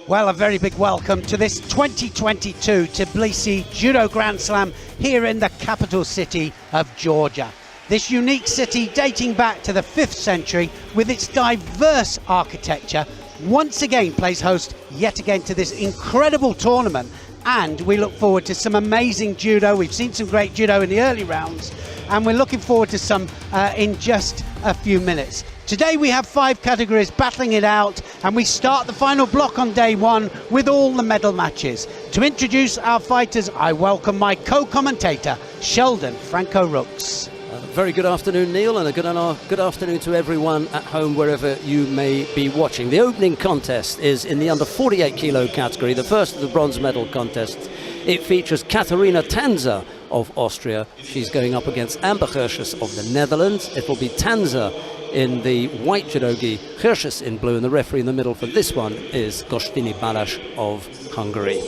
Well, a very big welcome to this 2022 Tbilisi Judo Grand Slam here in the capital city of Georgia. This unique city dating back to the 5th century with its diverse architecture once again plays host yet again to this incredible tournament, and we look forward to some amazing judo. We've seen some great judo in the early rounds and we're looking forward to some in just a few minutes. Today we have 5 categories battling it out, and we start the final block on day 1 with all the medal matches. To introduce our fighters, I welcome my co-commentator, Sheldon Franco Rooks. Very good afternoon, Neil, and a good afternoon to everyone at home, wherever you may be watching. The opening contest is in the under 48 kilo category, the first of the bronze medal contests. It features Katharina Tanzer of Austria. She's going up against Amber Hirschus of the Netherlands. It will be Tanzer in the white judogi, Hirschus in blue, and the referee in the middle for this one is Gostini Balas of Hungary.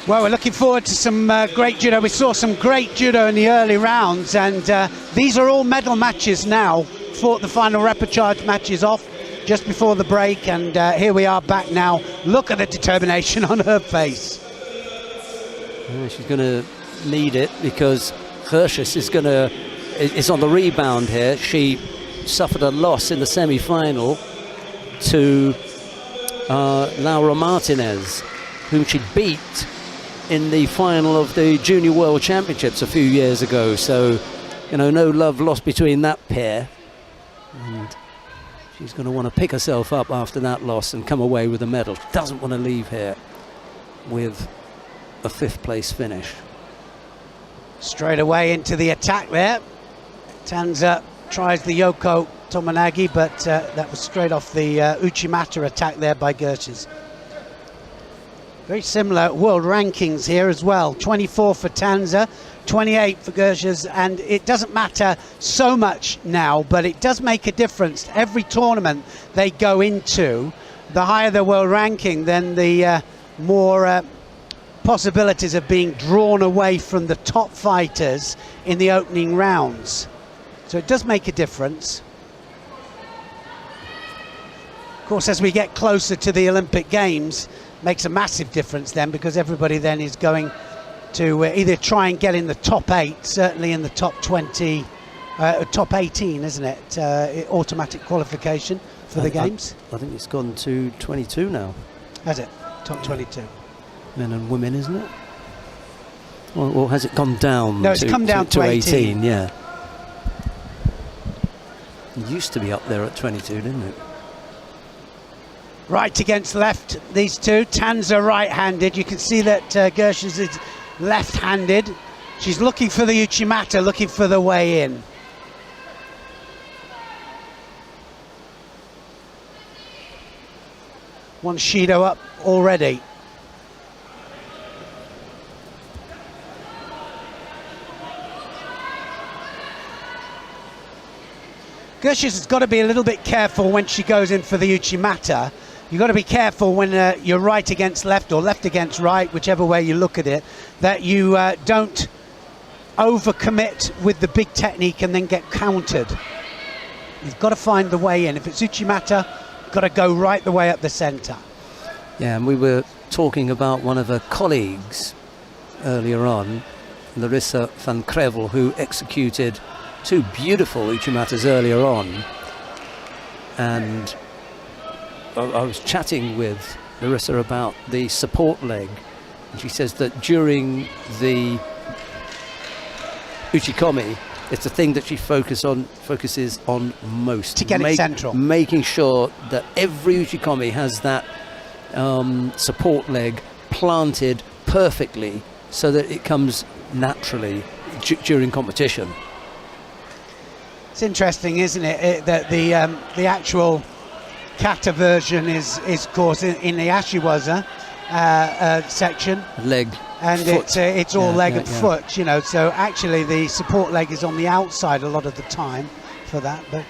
Well, we're looking forward to some great judo. We saw some great judo in the early rounds, and these are all medal matches now. Fought the final repechage matches off just before the break, and here we are back now. Look at the determination on her face. Yeah, she's going to need it because Hirschus is on the rebound here. She suffered a loss in the semi-final to Laura Martinez, whom she beat in the final of the Junior World Championships a few years ago. So, you know, no love lost between that pair. And she's going to want to pick herself up after that loss and come away with a medal. She doesn't want to leave here with a 5th place finish. Straight away into the attack there. Tanzer tries the Yoko Tomonagi, but that was straight off the Uchimata attack there by Gersh's. Very similar world rankings here as well. 24 for Tanzer, 28 for Gersh's, and it doesn't matter so much now, but it does make a difference. Every tournament they go into, the higher the world ranking, then the more possibilities of being drawn away from the top fighters in the opening rounds. So it does make a difference. Of course, as we get closer to the Olympic Games, makes a massive difference then, because everybody then is going to either try and get in the top 8, certainly in the top 20, top 18, isn't it? Automatic qualification for the Games. I think it's gone to 22 now. Has it? Top 22. Men and women, isn't it? Or has it gone down? No, it's come down to 18. Yeah. It used to be up there at 22, didn't it? Right against left, these two. Tanzer right-handed. You can see that Gersh's is left-handed. She's looking for the Uchimata, looking for the way in. One Shido up already. Gersh's has got to be a little bit careful when she goes in for the Uchimata. You've got to be careful when you're right against left or left against right, whichever way you look at it, that you don't overcommit with the big technique and then get countered. You've got to find the way in. If it's Uchimata, you've got to go right the way up the centre. Yeah, and we were talking about one of her colleagues earlier on, Larissa van Krevel, who executed 2 beautiful uchimatas earlier on. And I was chatting with Larissa about the support leg, and she says that during the uchikomi, it's the thing that she focuses on most. To get it central. Making sure that every uchikomi has that support leg planted perfectly so that it comes naturally during competition. It's interesting, isn't it, that the actual kata version is of course in the ashiwaza section, leg, and foot. it's all leg and foot, you know. So actually, the support leg is on the outside a lot of the time for that. But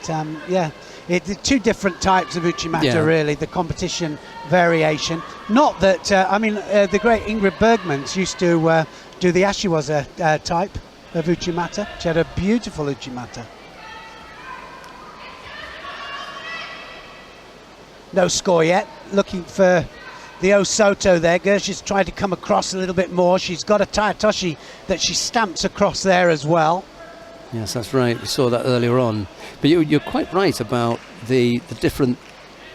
it's 2 different types of uchimata, really. The competition variation. Not that the great Ingrid Bergmans used to do the ashiwaza type of uchimata. She had a beautiful uchimata. No score yet. Looking for the Osoto there. Gershi's tried to come across a little bit more. She's got a Taitoshi that she stamps across there as well. Yes, that's right. We saw that earlier on. But you're quite right about the different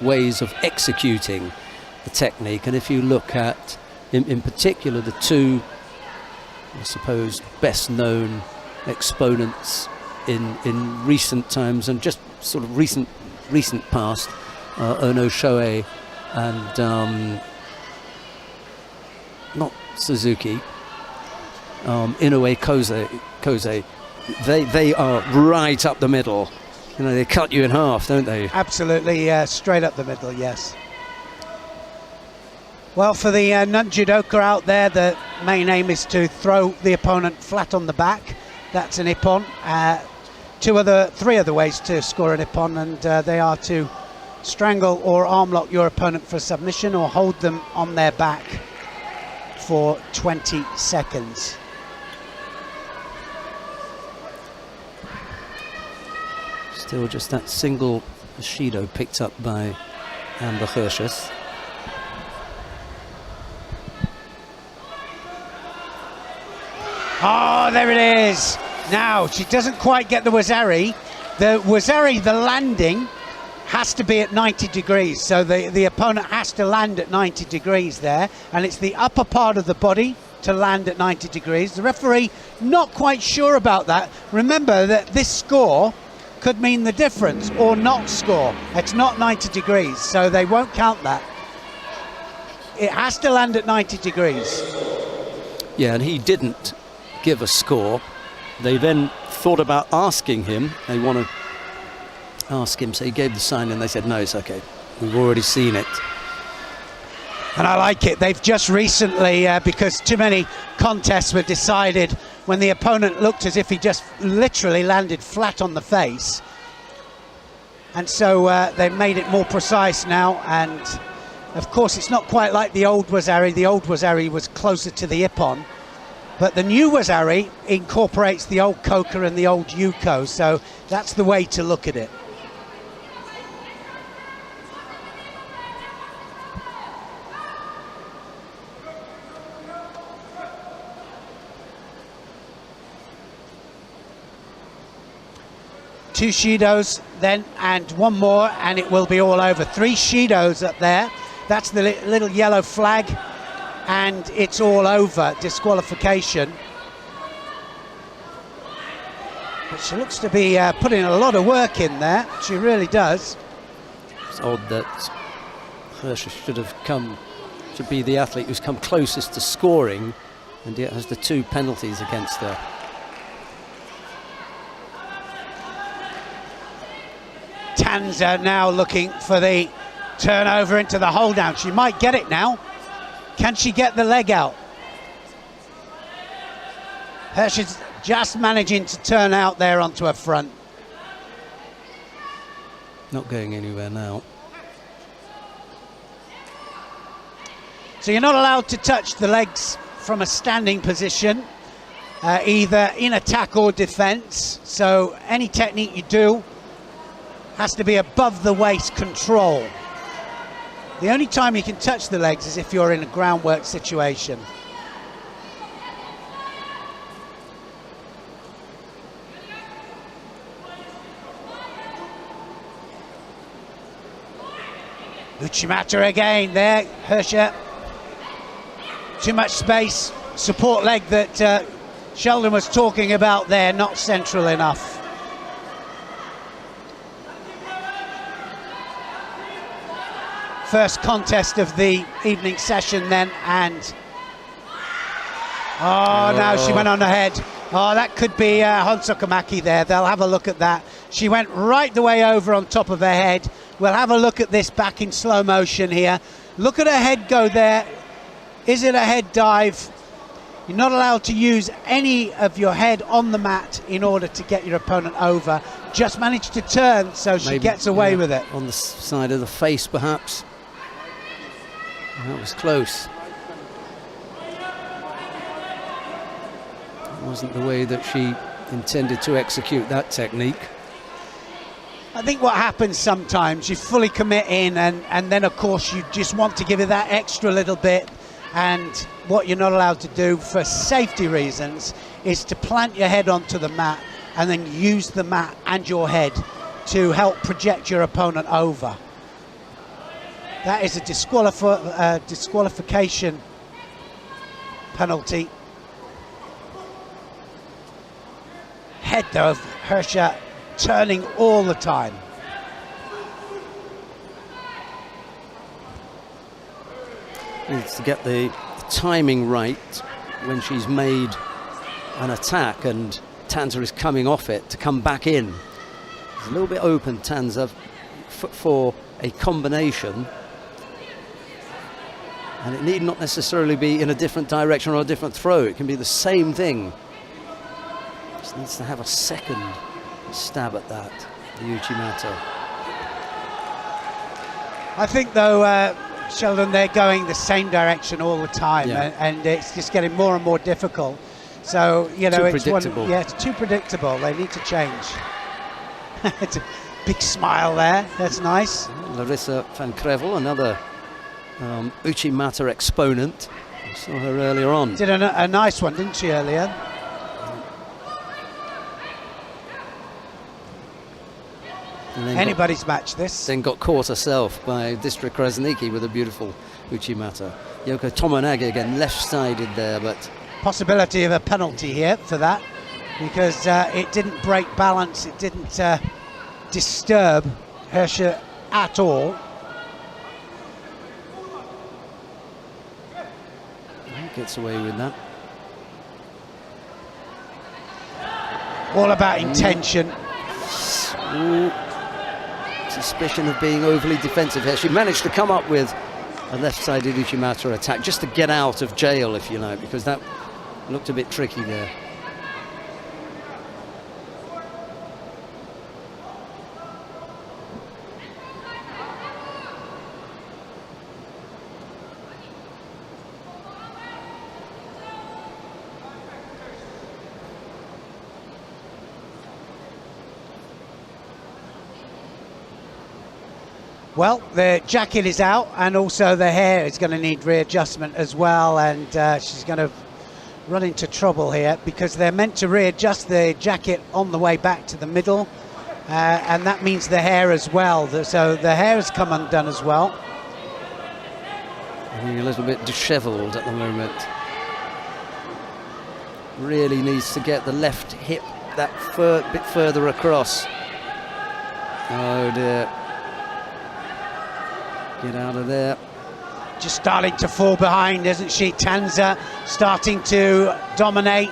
ways of executing the technique. And if you look at, in particular, the 2, I suppose, best known exponents in recent times and just sort of recent past, Ono Shoei and not Suzuki, Inoue Kose, they are right up the middle. You know, they cut you in half, don't they? Absolutely, straight up the middle, yes. Well, for the non-judoka out there, the main aim is to throw the opponent flat on the back. That's an ippon. 3 other ways to score an ippon, and they are to strangle or arm lock your opponent for submission, or hold them on their back for 20 seconds. Still just that single Shido picked up by Amber Hirschus. Oh, there it is. Now, she doesn't quite get the wazari. The wazari, the landing, has to be at 90 degrees. So the opponent has to land at 90 degrees there. And it's the upper part of the body to land at 90 degrees. The referee not quite sure about that. Remember that this score could mean the difference or not score. It's not 90 degrees, so they won't count that. It has to land at 90 degrees. Yeah, and he didn't give a score. They then thought about asking him. They want to ask him, so he gave the sign and they said, no, it's okay. We've already seen it. And I like it. They've just recently, because too many contests were decided when the opponent looked as if he just literally landed flat on the face. And so they made it more precise now. And of course, it's not quite like the old wazari. The old wazari was closer to the ippon. But the new wazari incorporates the old koka and the old yuko. So that's the way to look at it. Two shidos then, and one more, and it will be all over. 3 shidos up there. That's the little yellow flag, and it's all over. Disqualification. But she looks to be putting a lot of work in there. She really does. It's odd that Hirsch should be the athlete who's come closest to scoring, and yet has the 2 penalties against her. Tanza now looking for the turnover into the hold down. She might get it now. Can she get the leg out? Hirsch is just managing to turn out there onto her front. Not going anywhere now. So you're not allowed to touch the legs from a standing position, either in attack or defense. So any technique you do has to be above the waist control. The only time you can touch the legs is if you're in a groundwork situation. Uchimata again there, Hirscher. Too much space, support leg that Sheldon was talking about there, not central enough. First contest of the evening session then, and now she went on ahead. Oh, that could be Honsokamaki there. They'll have a look at that. She went right the way over on top of her head. We'll have a look at this back in slow motion here. Look at her head go there. Is it a head dive? You're not allowed to use any of your head on the mat in order to get your opponent over. Just managed to turn, so she gets away with it. On the side of the face, perhaps. That was close. It wasn't the way that she intended to execute that technique. I think what happens sometimes, you fully commit in, and then of course you just want to give it that extra little bit, and what you're not allowed to do for safety reasons is to plant your head onto the mat and then use the mat and your head to help project your opponent over. That is a disqualification penalty. Head though of Hirscher turning all the time. Needs to get the timing right when she's made an attack and Tanza is coming off it to come back in. It's a little bit open, Tanza, for a combination. And it need not necessarily be in a different direction or a different throw. It can be the same thing. Just needs to have a second stab at that, the Uchimata. I think though, Sheldon, they're going the same direction all the time, and it's just getting more and more difficult. So, you know, it's it's too predictable. They need to change. It's a big smile there. That's nice. Larissa van Krevel, another Uchimata exponent. I saw her earlier on. Did a nice one, didn't she, earlier? Anybody's match this. Then got caught herself by Distra Krasniki with a beautiful Uchimata. Yoko Tomonaga again, left-sided there, but... Possibility of a penalty here for that, because it didn't break balance, it didn't disturb Hirscher at all. Gets away with that. All about intention. Ooh. Suspicion of being overly defensive here. She managed to come up with a left-sided Uchimata attack just to get out of jail, if you like, because that looked a bit tricky there. Well, the jacket is out, and also the hair is going to need readjustment as well, and she's going to run into trouble here because they're meant to readjust the jacket on the way back to the middle, and that means the hair as well. So the hair has come undone as well. I think a little bit dishevelled at the moment. Really needs to get the left hip that bit further across. Oh dear. Get out of there. Just starting to fall behind, isn't she? Tanza starting to dominate.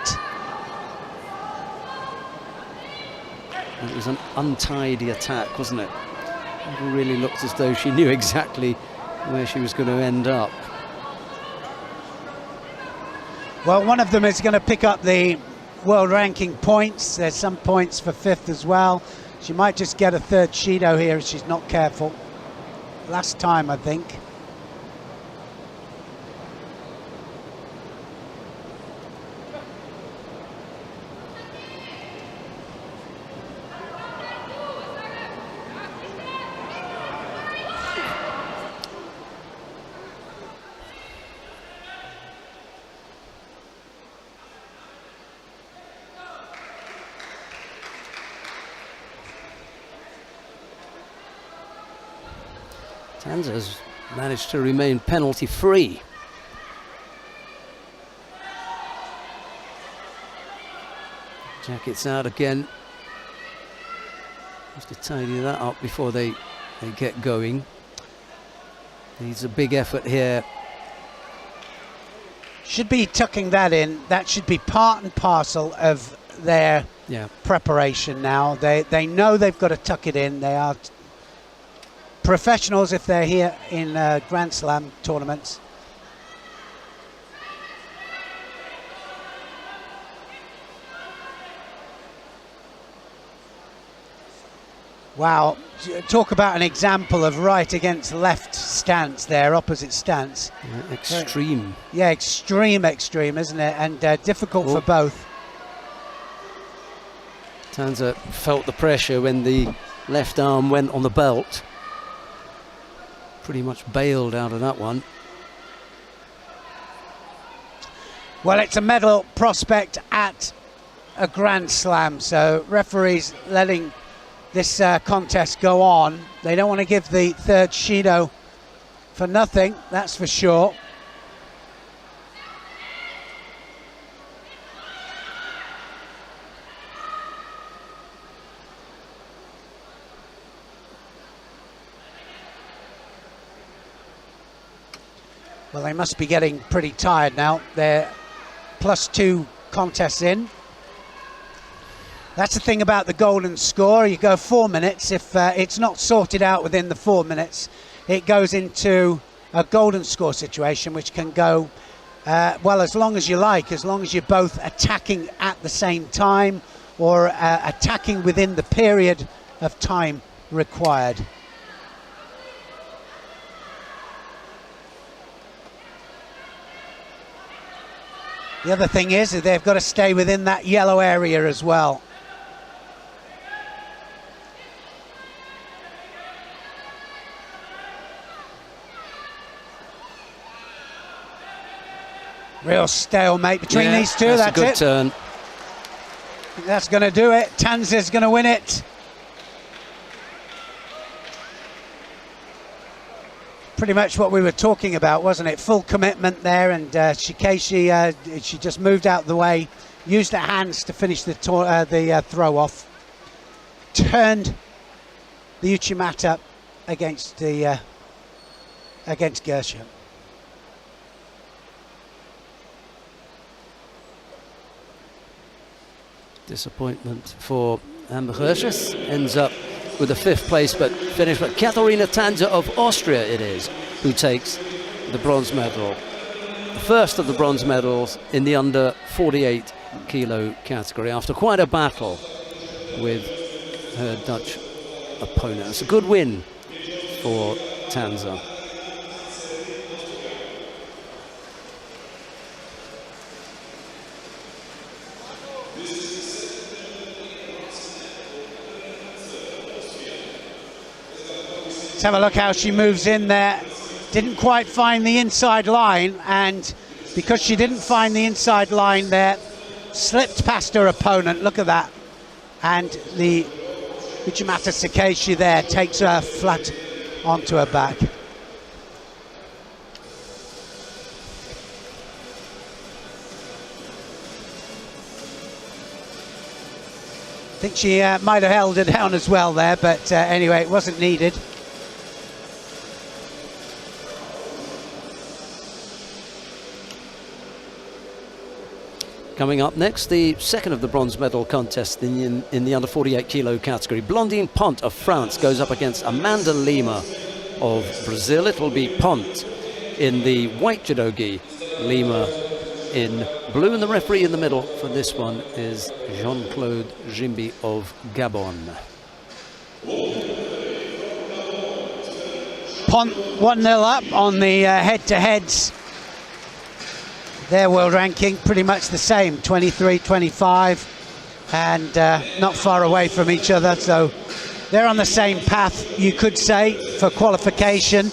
It was an untidy attack, wasn't it? It really looked as though she knew exactly where she was going to end up. Well, one of them is going to pick up the world ranking points. There's some points for fifth as well. She might just get a third Shido here if she's not careful. Last time, I think. Tanza has managed to remain penalty free. Jackets out again. Just to tidy that up before they get going. Needs a big effort here. Should be tucking that in. That should be part and parcel of their preparation now. They know they've got to tuck it in. They are professionals if they're here in Grand Slam tournaments. Wow, talk about an example of right against left stance there, opposite stance. Yeah, extreme. Yeah, extreme, isn't it? And difficult for both. Tanza felt the pressure when the left arm went on the belt. Pretty much bailed out of that one. Well, it's a medal prospect at a Grand Slam, so referees letting this contest go on. They don't want to give the third Shido for nothing, that's for sure. Well, they must be getting pretty tired now. They're +2 contests in. That's the thing about the golden score. You go 4 minutes. If it's not sorted out within the 4 minutes, it goes into a golden score situation, which can go, well, as long as you like, as long as you're both attacking at the same time or attacking within the period of time required. The other thing is that they've got to stay within that yellow area as well. Real stalemate between these two. That's a good turn. That's going to do it. Tanza's going to win it. Pretty much what we were talking about, wasn't it? Full commitment there, and Shikeshi, she just moved out of the way, used her hands to finish the throw off, turned the Uchimata against Gersha. Disappointment for Amber Hirschus. Ends up with a 5th place but finish. But Katharina Tanza of Austria it is who takes the bronze medal. The first of the bronze medals in the under 48 kilo category after quite a battle with her Dutch opponent. It's a good win for Tanza. Let's have a look how she moves in there. Didn't quite find the inside line, and because she didn't find the inside line there, slipped past her opponent. Look at that. And the Uchimata Sakeshi there takes her flat onto her back. I think she might have held it down as well there, but anyway, it wasn't needed. Coming up next, the second of the bronze medal contests in the under 48 kilo category. Blondine Pont of France goes up against Amanda Lima of Brazil. It'll be Pont in the white judogi, Lima in blue, and the referee in the middle for this one is Jean-Claude Jimbi of Gabon. Pont 1-0 up on the head-to-heads. Their world ranking pretty much the same, 23-25, and not far away from each other, so they're on the same path, you could say, for qualification.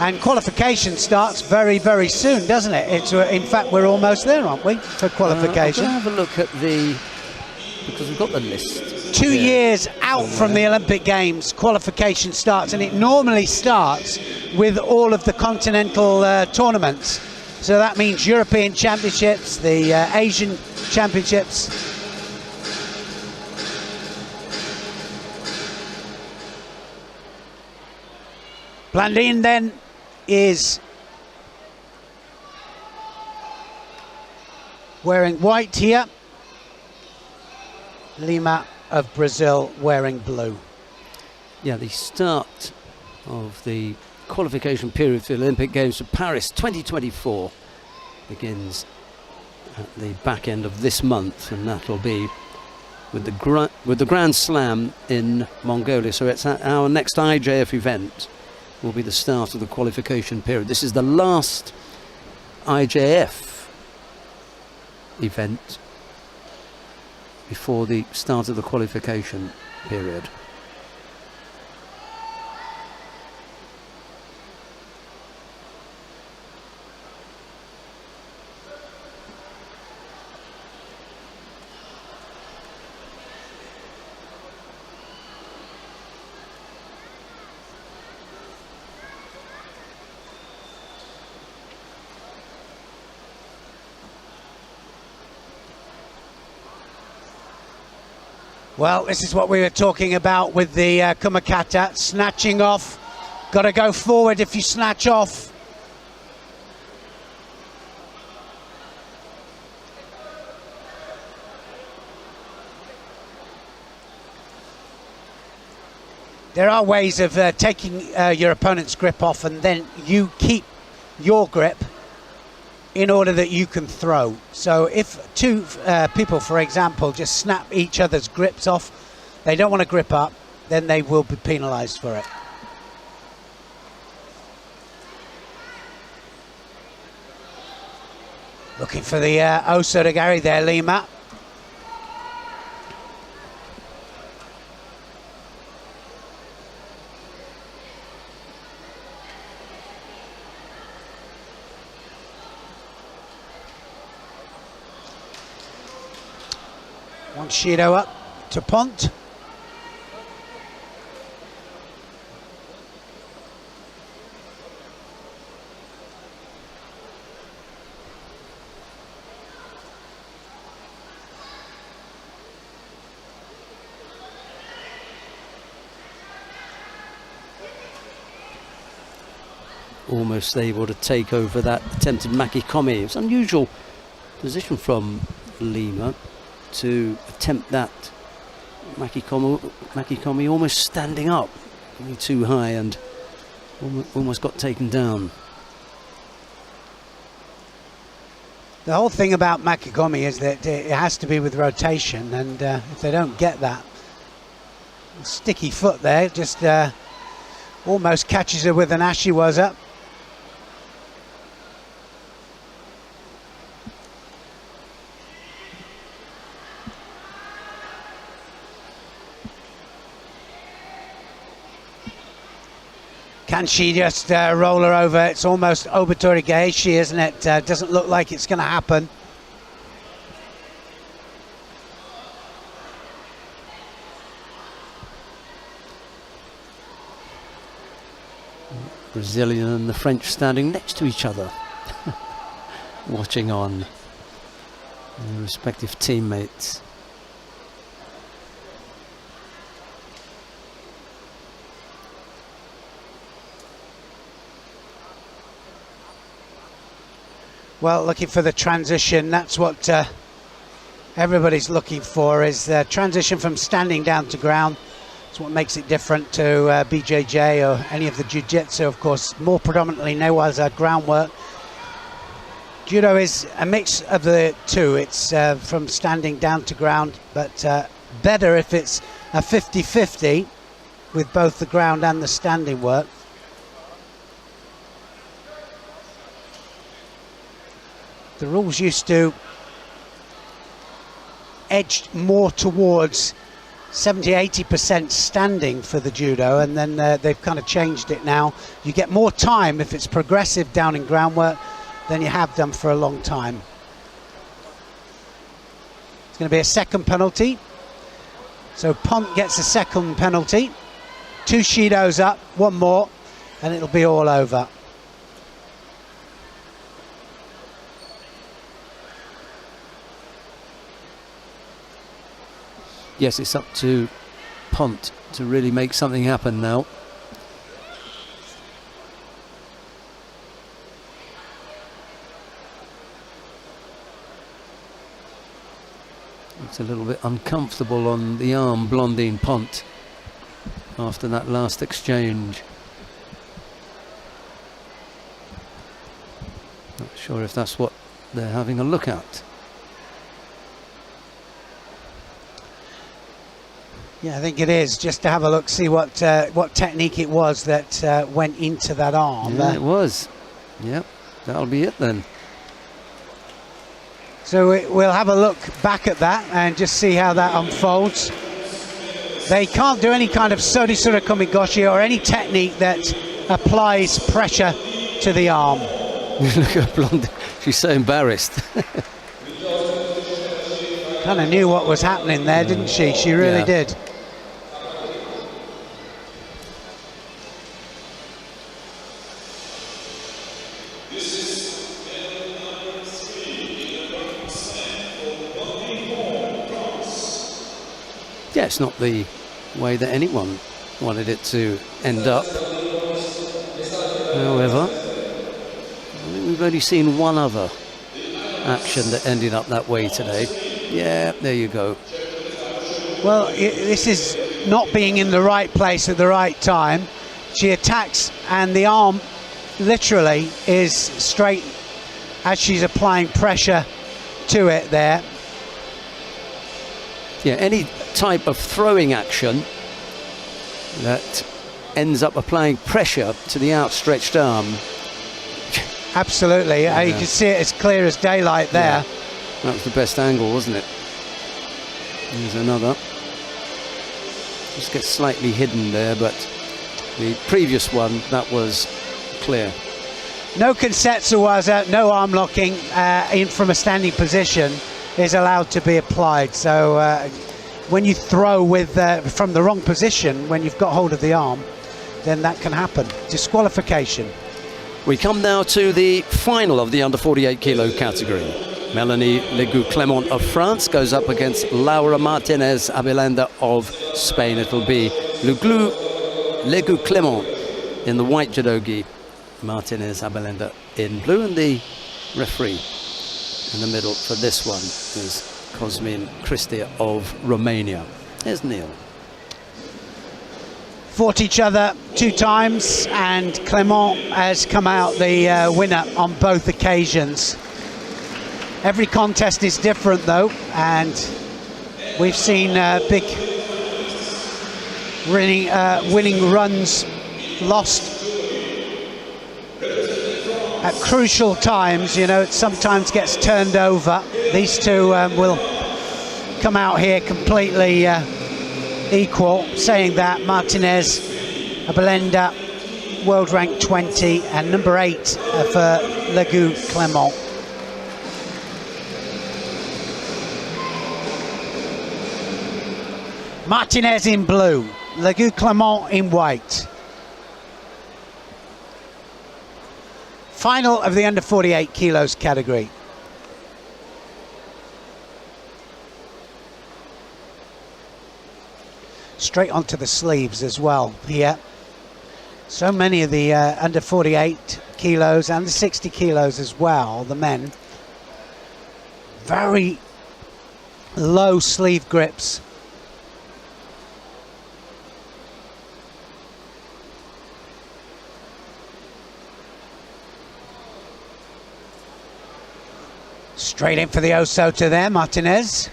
And qualification starts very, very soon, doesn't it? It's in fact, we're almost there, aren't we, for qualification? I'm going to have a look at because we've got the list 2 years out from the Olympic Games, qualification starts, and it normally starts with all of the continental tournaments. So that means European Championships, the Asian Championships. Blandine then is wearing white here. Lima of Brazil wearing blue. Yeah, the start of the qualification period for the Olympic Games for Paris 2024 begins at the back end of this month, and that will be with the Grand Slam in Mongolia. So it's our next IJF event will be the start of the qualification period. This is the last IJF event before the start of the qualification period. Well, this is what we were talking about with the Kumakata, snatching off. Got to go forward if you snatch off. There are ways of taking your opponent's grip off, and then you keep your grip in order that you can throw. So if two people, for example, just snap each other's grips off, they don't want to grip up, then they will be penalized for it. Looking for the Osoragari there, Lima. One Shido up to Pont. Almost able to take over that attempted Makikomi. It's an unusual position from Lima to attempt that Makikomi almost standing up, really too high, and almost got taken down. The whole thing about Makikomi is that it has to be with rotation, and if they don't get that, sticky foot there, just almost catches her with an ashiwaza. Can she just roll her over? It's almost Obatori Gaeshi, isn't it? Doesn't look like it's going to happen. Brazilian and the French standing next to each other, watching on their respective teammates. Well, looking for the transition. That's what everybody's looking for, is the transition from standing down to ground. It's what makes it different to BJJ or any of the jiu-jitsu, of course. More predominantly Newaza groundwork. Judo is a mix of the two. It's from standing down to ground, but better if it's a 50-50 with both the ground and the standing work. The rules used to edge more towards 70-80% standing for the judo, and then they've kind of changed it now. You get more time if it's progressive down in groundwork than you have done for a long time. It's going to be a second penalty. So Pont gets a second penalty. 2 Shidos up, 1 more, and it'll be all over. Yes, it's up to Pont to really make something happen now. It's a little bit uncomfortable on the arm, Blondine Pont, after that last exchange. Not sure if that's what they're having a look at. Yeah, I think it is, just to have a look, see what technique it was that went into that arm. Yeah, it was. Yep, that'll be it then. So we'll have a look back at that and just see how that unfolds. They can't do any kind of Sodisura Komigoshi or any technique that applies pressure to the arm. Look at Blondie, she's so embarrassed. Kind of knew what was happening there, didn't she? She really did. Yeah, it's not the way that anyone wanted it to end up. However, I think we've only seen one other action that ended up that way today. Yeah, there you go. Well, this is not being in the right place at the right time. She attacks and the arm literally is straight as she's applying pressure to it there. Yeah, any type of throwing action that ends up applying pressure to the outstretched arm. Absolutely, you can see it as clear as daylight there. Yeah. That was the best angle, wasn't it? Here's another. Just gets slightly hidden there, but the previous one, that was clear. No Konsetsu waza, no arm locking in from a standing position is allowed to be applied. So when you throw with from the wrong position, when you've got hold of the arm, then that can happen. Disqualification. We come now to the final of the under 48 kilo category. Melanie Legout-Clement of France goes up against Laura Martinez Abelenda of Spain. It'll be Legout-Clement in the white judogi, Martinez Abelenda in blue, and the referee in the middle for this one is Cosmin Cristea of Romania. There's Neil. Fought each other 2 times, and Clement has come out the winner on both occasions. Every contest is different though, and we've seen big winning runs lost at crucial times. You know, it sometimes gets turned over. These two will come out here completely equal, saying that Martinez Abelenda, world rank 20 and number 8 for Legout-Clement. Martinez in blue, Legout-Clement in white. Final of the under 48 kilos category. Straight onto the sleeves as well here. So many of the under 48 kilos and the 60 kilos as well, the men. Very low sleeve grips. Straight in for the Osota there, Martinez.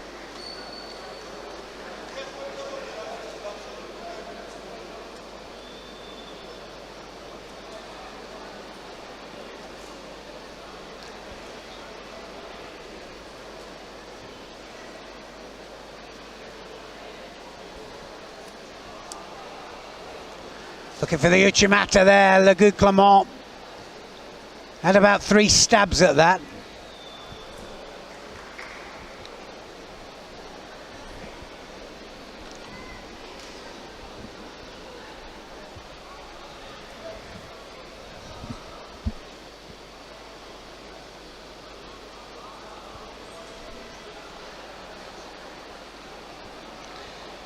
Looking for the Uchimata there, Legout-Clement. Had about 3 stabs at that.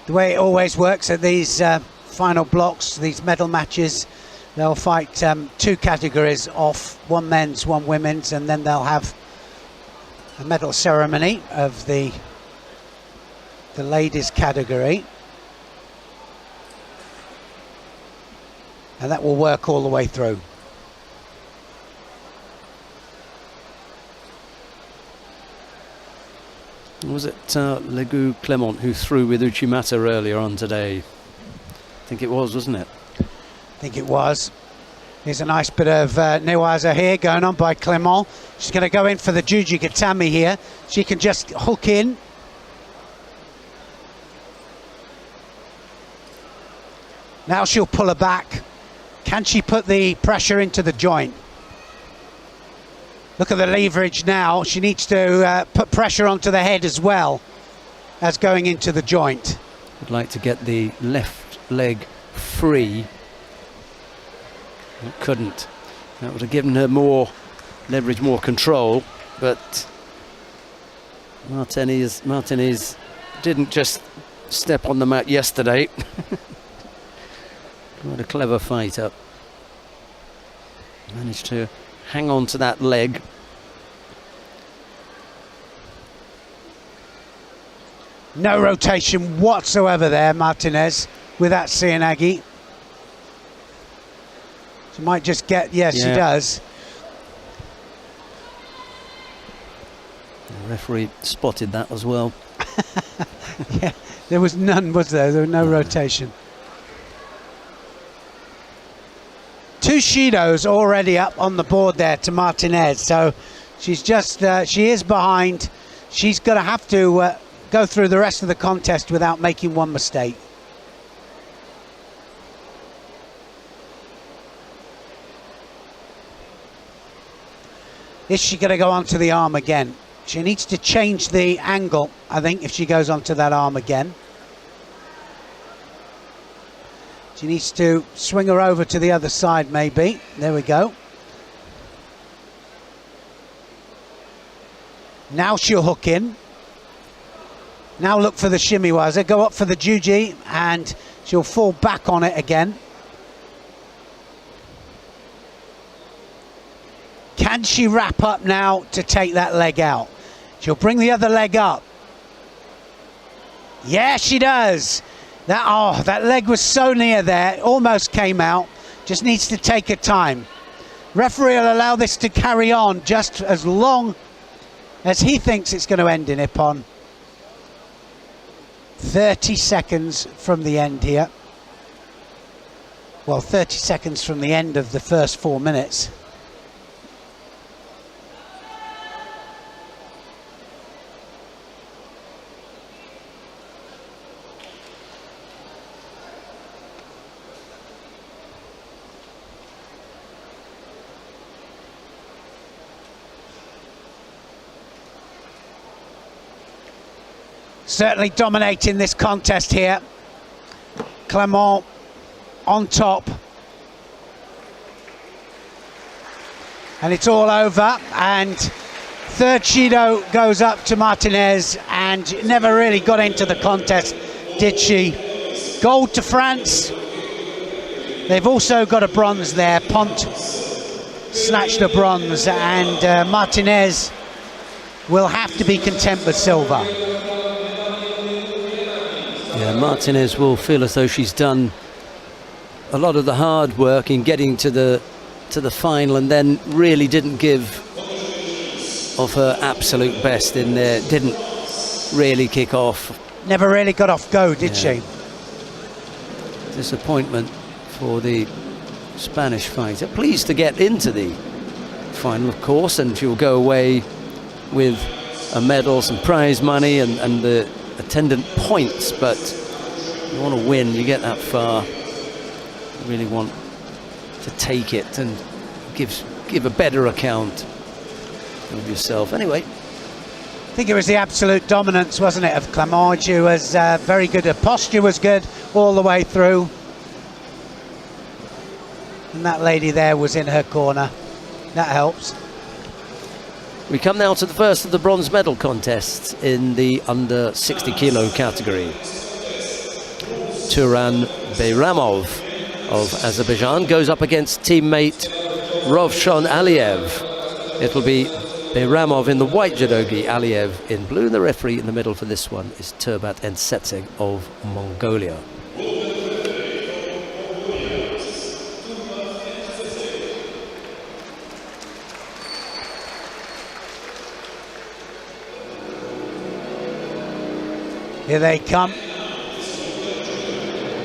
the way it always works at these final blocks, these medal matches, they'll fight 2 categories off, 1 men's, 1 women's, and then they'll have a medal ceremony of the ladies category. And that will work all the way through. Was it Legu Clement who threw with Uchimata earlier on today? I think it was, wasn't it? I think it was. Here's a nice bit of Newaza here going on by Clement. She's going to go in for the Juji Gatami here. She can just hook in. Now she'll pull her back. Can she put the pressure into the joint? Look at the leverage now. She needs to put pressure onto the head as well as going into the joint. Would like to get the left leg free. Couldn't. That would have given her more leverage, more control. But Martinez didn't just step on the mat yesterday. What a clever fight up. Managed to hang on to that leg. No rotation whatsoever there, Martinez, with that Cianagi. She might just get, yes, she does. The referee spotted that as well. Yeah, there was none, was there? There was no rotation. 2 Shidos already up on the board there to Martinez, so she's just, she is behind. She's going to have to go through the rest of the contest without making 1 mistake. Is she going to go onto the arm again? She needs to change the angle, I think, if she goes onto that arm again. She needs to swing her over to the other side, maybe. There we go. Now she'll hook in. Now look for the shimiwaza. Go up for the juji, and she'll fall back on it again. Can she wrap up now to take that leg out? She'll bring the other leg up. Yeah, she does. That leg was so near there, almost came out. Just needs to take her time. Referee will allow this to carry on just as long as he thinks it's going to end in Ippon. 30 seconds from the end here. Well, 30 seconds from the end of the first 4 minutes. Certainly dominating this contest here. Clement on top. And it's all over. And 3rd Shido goes up to Martinez and never really got into the contest, did she? Gold to France. They've also got a bronze there. Pont snatched a bronze, and Martinez will have to be content with silver. Yeah, Martinez will feel as though she's done a lot of the hard work in getting to the final, and then really didn't give of her absolute best in there. Didn't really kick off. Never really got off go, did she? Disappointment for the Spanish fighter. Pleased to get into the final, of course, and she'll go away with a medal, some prize money, and the attendant points. But you want to win, you get that far, you really want to take it and give a better account of yourself. Anyway, I think it was the absolute dominance, wasn't it, of Clement. She was very good. Her posture was good all the way through, and that lady there was in her corner. That helps. We come now to the first of the bronze medal contests in the under 60 kilo category. Turan Beyramov of Azerbaijan goes up against teammate Rovshon Aliyev. It'll be Beyramov in the white judogi, Aliyev in blue. The referee in the middle for this one is Turbat Ensetseg of Mongolia. Here they come.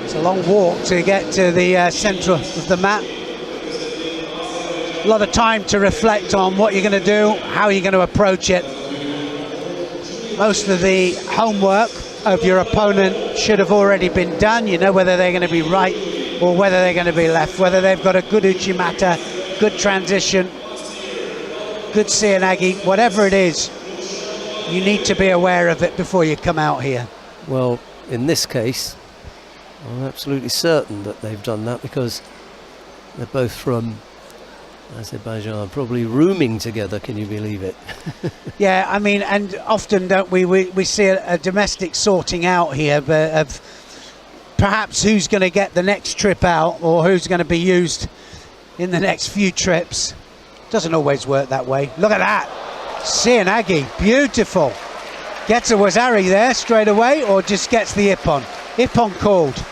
It's a long walk to get to the centre of the mat. A lot of time to reflect on what you're going to do, how you're going to approach it. Most of the homework of your opponent should have already been done. You know whether they're going to be right or whether they're going to be left, whether they've got a good uchimata, good transition, good seoinage, whatever it is. You need to be aware of it before you come out here. Well, in this case, I'm absolutely certain that they've done that because they're both from Azerbaijan, probably rooming together, can you believe it? Yeah, I mean, and often, don't we see a domestic sorting out here of perhaps who's going to get the next trip out or who's going to be used in the next few trips. Doesn't always work that way. Look at that. seoinage, beautiful. Gets a wazari there straight away or just gets the ippon. Ippon called.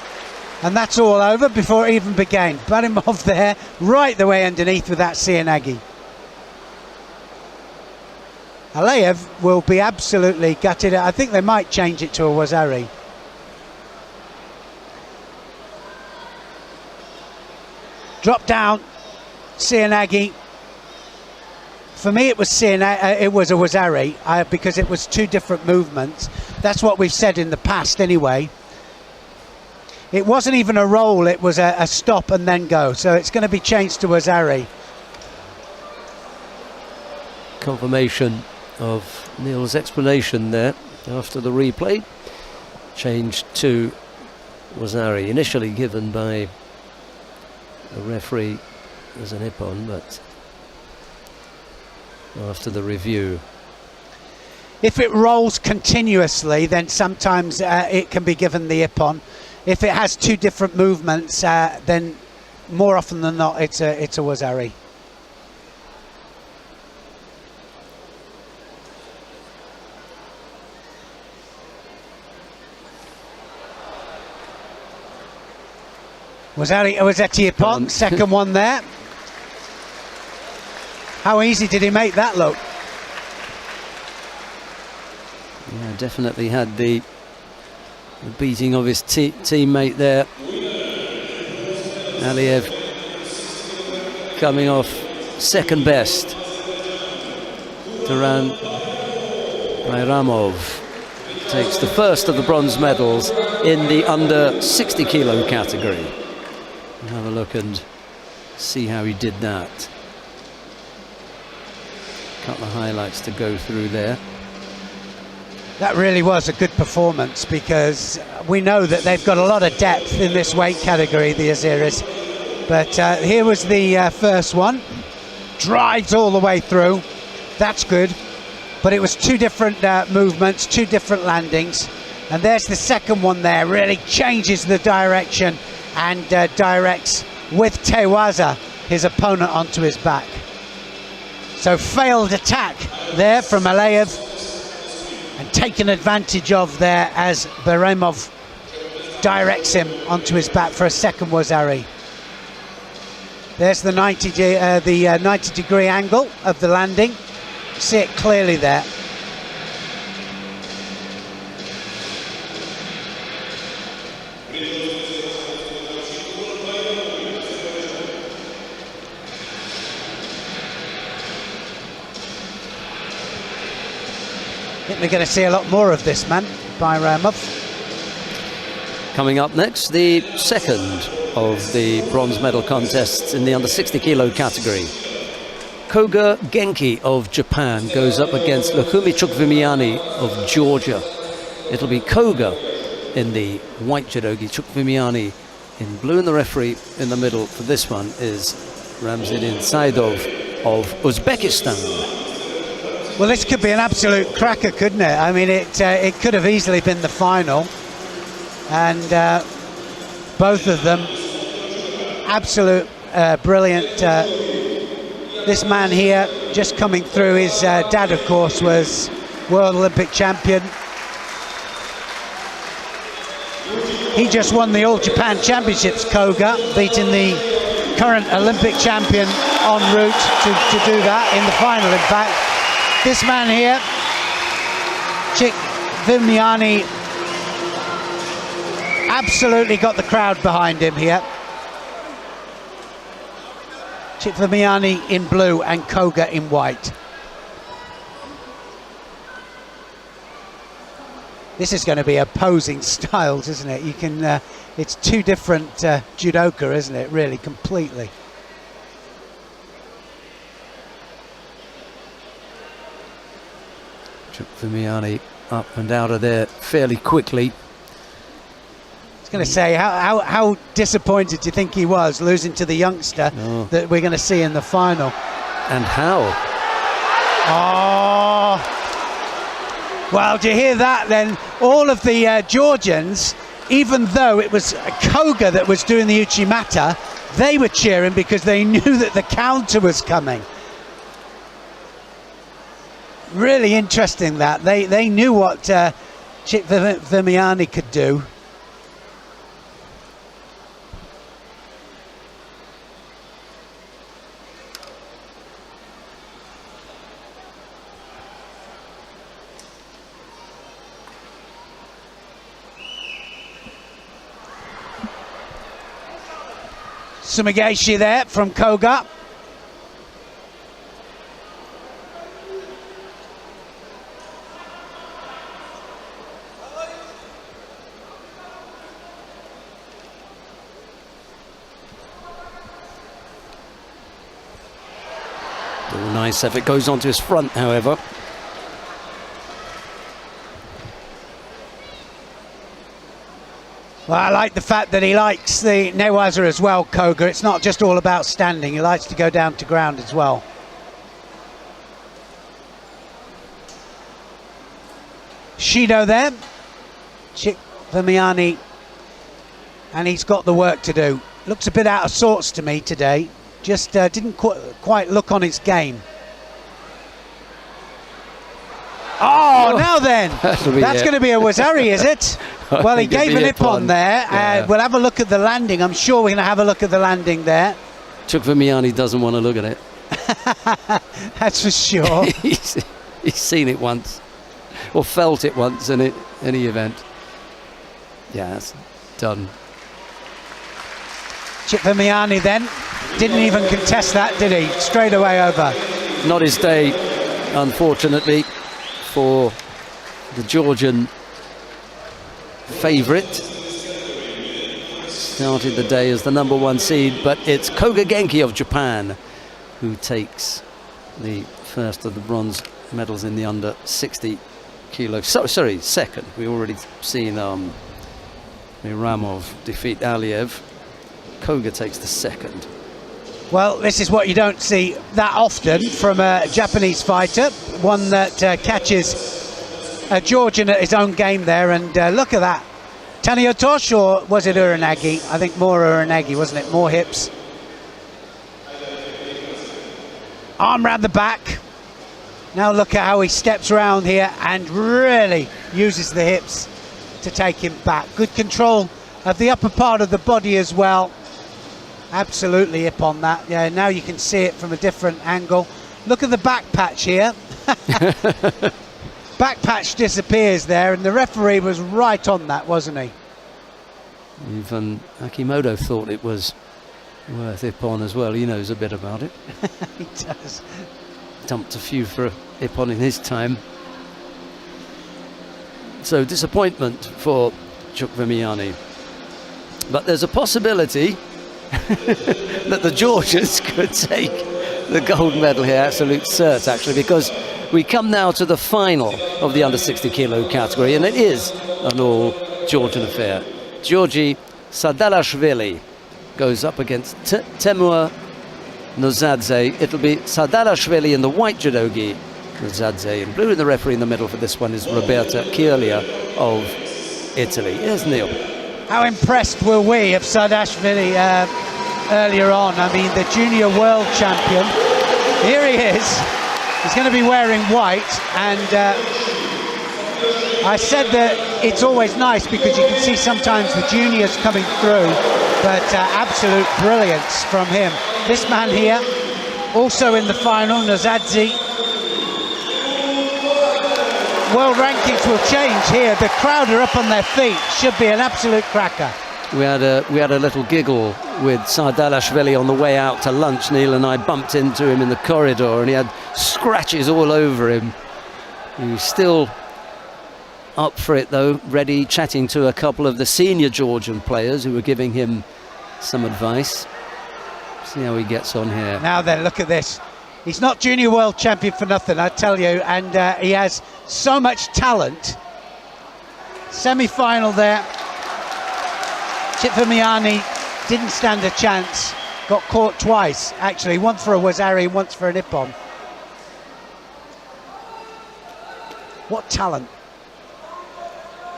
And that's all over before it even began. Barimov there, right the way underneath with that seoinage. Aliyev will be absolutely gutted. I think they might change it to a wazari. Drop down, seoinage. For me, it was it was a wazari because it was two different movements. That's what we've said in the past anyway. It wasn't even a roll, it was a stop and then go. So it's going to be changed to wazari. Confirmation of Neil's explanation there after the replay. Changed to wazari, initially given by the referee as an ippon, but after the review. If it rolls continuously, then sometimes it can be given the ippon. If it has two different movements, then more often than not, it's a wazari. Wazari ippon, second one there. How easy did he make that look? Yeah, definitely had the beating of his teammate there. Aliyev coming off second best. Turan Beyramov takes the first of the bronze medals in the under 60 kilo category. We'll have a look and see how he did that. Couple of highlights to go through there. That really was a good performance because we know that they've got a lot of depth in this weight category, the Azeris. But here was the first one. Drives all the way through. That's good. But it was two different movements, two different landings. And there's the second one there. Really changes the direction and directs with Tewaza his opponent onto his back. So failed attack there from Aliyev. And taken advantage of there as Beyramov directs him onto his back for a second wazari. There's the 90 degree angle of the landing. See it clearly there. I think we're going to see a lot more of this man, Beyramov. Coming up next, the second of the bronze medal contests in the under 60 kilo category. Koga Genki of Japan goes up against Lukumi Chukvimiani of Georgia. It'll be Koga in the white judogi, Chukvimiani in blue, and the referee in the middle for this one is Ramzadin Saidov of Uzbekistan. Well, this could be an absolute cracker, couldn't it? I mean, it could have easily been the final. And both of them. Absolute brilliant. This man here, just coming through, his dad, of course, was World Olympic champion. He just won the All Japan Championships, Koga, beating the current Olympic champion en route to do that in the final, in fact. This man here, Vimiani, absolutely got the crowd behind him here. Vimiani in blue and Koga in white. This is going to be opposing styles, isn't it? You can, it's two different judoka, isn't it? Really, completely. Vimiani up and out of there fairly quickly. I was going to say, how disappointed do you think he was losing to the youngster that we're going to see in the final? And how? Oh, well, do you hear that then? All of the Georgians, even though it was Koga that was doing the Uchimata, they were cheering because they knew that the counter was coming. Really interesting that. They knew what Vimiani could do. Sumigashi there from Koga. Nice effort, goes onto his front, however. Well, I like the fact that he likes the newaza as well, Koga. It's not just all about standing, he likes to go down to ground as well. Shido there, Vimiani, and he's got the work to do. Looks a bit out of sorts to me today. Just didn't quite look on its game. Oh, now then, that's going to be a wazari, is it? Well, he gave an ippon there. Yeah. We'll have a look at the landing. I'm sure we're going to have a look at the landing there. Vimiani doesn't want to look at it. That's for sure. He's seen it once, or felt it once in any event. Yeah, that's done. Vimiani then didn't even contest that, did he? Straight away over. Not his day, unfortunately, for the Georgian favourite. Started the day as the #1 seed, but it's Koga Genki of Japan who takes the first of the bronze medals in the under 60 kilos. Sorry, second. We already seen Miramov defeat Aliev. Koga takes the second. Well, this is what you don't see that often from a Japanese fighter, one that catches a Georgian at his own game there, and look at that. Taniotosh, or was it Uranagi? I think more Uranagi, wasn't it? More hips. Arm round the back. Now look at how he steps around here and really uses the hips to take him back. Good control of the upper part of the body as well. Absolutely hip on that. Yeah, now you can see it from a different angle. Look at the back patch here. Back patch disappears there, and the referee was right on that, wasn't he? Even Akimoto thought it was worth ippon as well. He knows a bit about it. He does. Dumped a few for ippon in his time. So disappointment for Vimiani. But there's a possibility that the Georgians could take the gold medal here. Absolute cert, actually, because we come now to the final of the under 60 kilo category, and it is an all Georgian affair. Georgi Sadalashvili goes up against Temur Nozadze. It'll be Sadalashvili in the white judogi, Nozadze in blue, and the referee in the middle for this one is Roberta Chioglia of Italy. Here's Neil. How impressed were we of Saakashvili earlier on? I mean, the junior world champion. Here he is. He's going to be wearing white, and I said that it's always nice because you can see sometimes the juniors coming through, but absolute brilliance from him. This man here, also in the final, Nazadze. World rankings will change here. The crowd are up on their feet. Should be an absolute cracker. We had a little giggle with Saakashvili on the way out to lunch. Neil and I bumped into him in the corridor, and he had scratches all over him. He was still up for it though, ready, chatting to a couple of the senior Georgian players who were giving him some advice. See how he gets on here. Now then, look at this. He's not junior world champion for nothing, I tell you, and he has so much talent. Semi-final there. Chitfamiani didn't stand a chance. Got caught twice, actually. Once for a Wazari, once for an Ippon. What talent.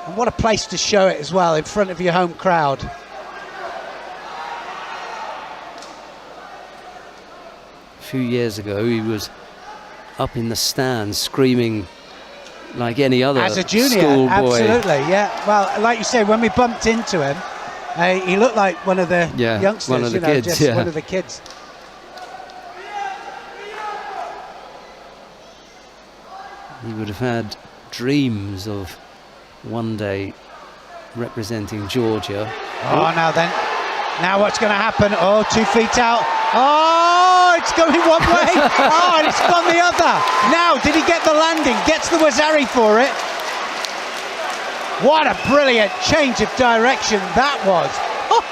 And what a place to show it as well, in front of your home crowd. A few years ago, he was up in the stands screaming like any other as a junior, schoolboy. Absolutely, yeah. Well, like you say, when we bumped into him, he looked like one of the youngsters, one of the kids, just one of the kids. He would have had dreams of one day representing Georgia. Oh, now then. Now what's going to happen? Oh, 2 feet out. Oh, it's going one way. Oh, and it's gone the other. Now, did he get the landing? Gets the Wazari for it. What a brilliant change of direction that was.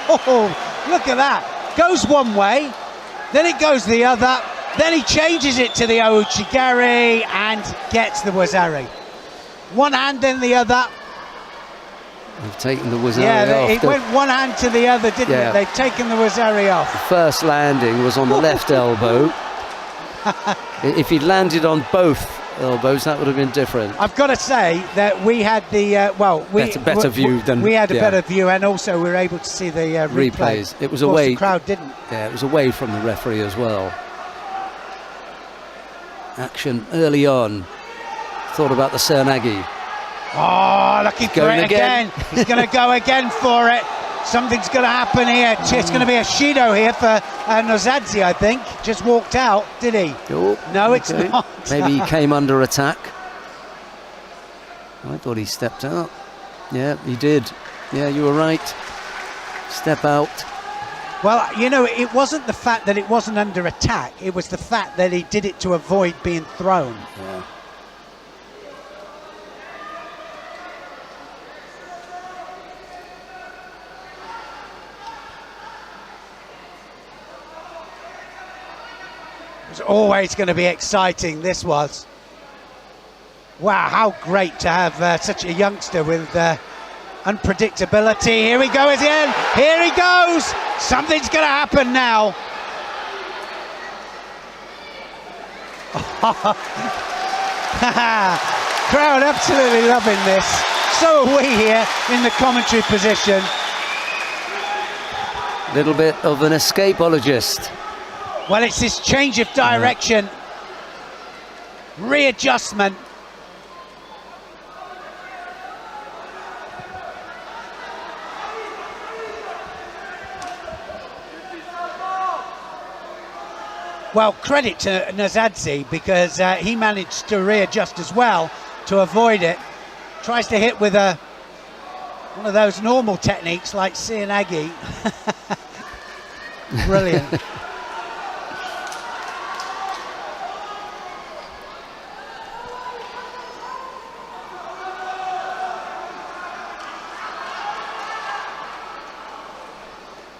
Oh, look at that. Goes one way, then it goes the other, then he changes it to the Ouchigari and gets the Wazari. One hand, then the other. They've taken the Wazari off. It went one hand to the other, didn't it? They've taken the Wazari off. The first landing was on the left elbow. If he'd landed on both elbows, that would have been different. I've got to say that we had the better view than we had a better view, and also we were able to see the replays. It was away. The crowd didn't. Yeah, it was away from the referee as well. Action early on. Thought about the Sernagi. Oh, looking for it again. He's going to go again for it. Something's going to happen here. It's going to be a Shido here for Nazadze, I think. Just walked out, did he? Oh, no, it's not. Maybe he came under attack. I thought he stepped out. Yeah, he did. Yeah, you were right. Step out. Well, you know, it wasn't the fact that it wasn't under attack. It was the fact that he did it to avoid being thrown. Yeah. It was always going to be exciting, this was. Wow, how great to have such a youngster with unpredictability. Here we go again. Here he goes. Something's going to happen now. Crowd absolutely loving this. So are we here in the commentary position. Little bit of an escapologist. Well, it's this change of direction, readjustment. Well, credit to Nazadze because he managed to readjust as well to avoid it. Tries to hit with one of those normal techniques like Sianagi. Brilliant.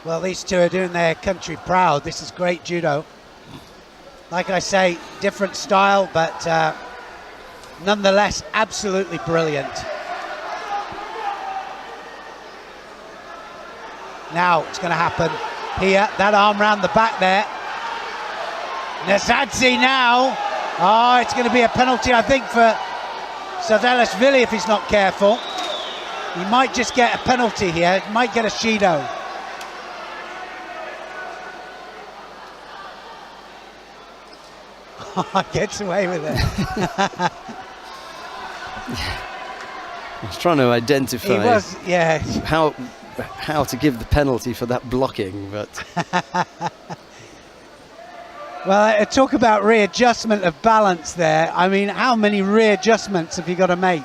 Well, these two are doing their country proud. This is great judo. Like I say, different style, but nonetheless, absolutely brilliant. Now it's going to happen here. That arm round the back there. Nazadze now. Oh, it's going to be a penalty, I think, for Saakashvili if he's not careful. He might just get a penalty here, might get a Shido. Gets away with it. I was trying to identify how to give the penalty for that blocking, but well, talk about readjustment of balance there. I mean, how many readjustments have you got to make?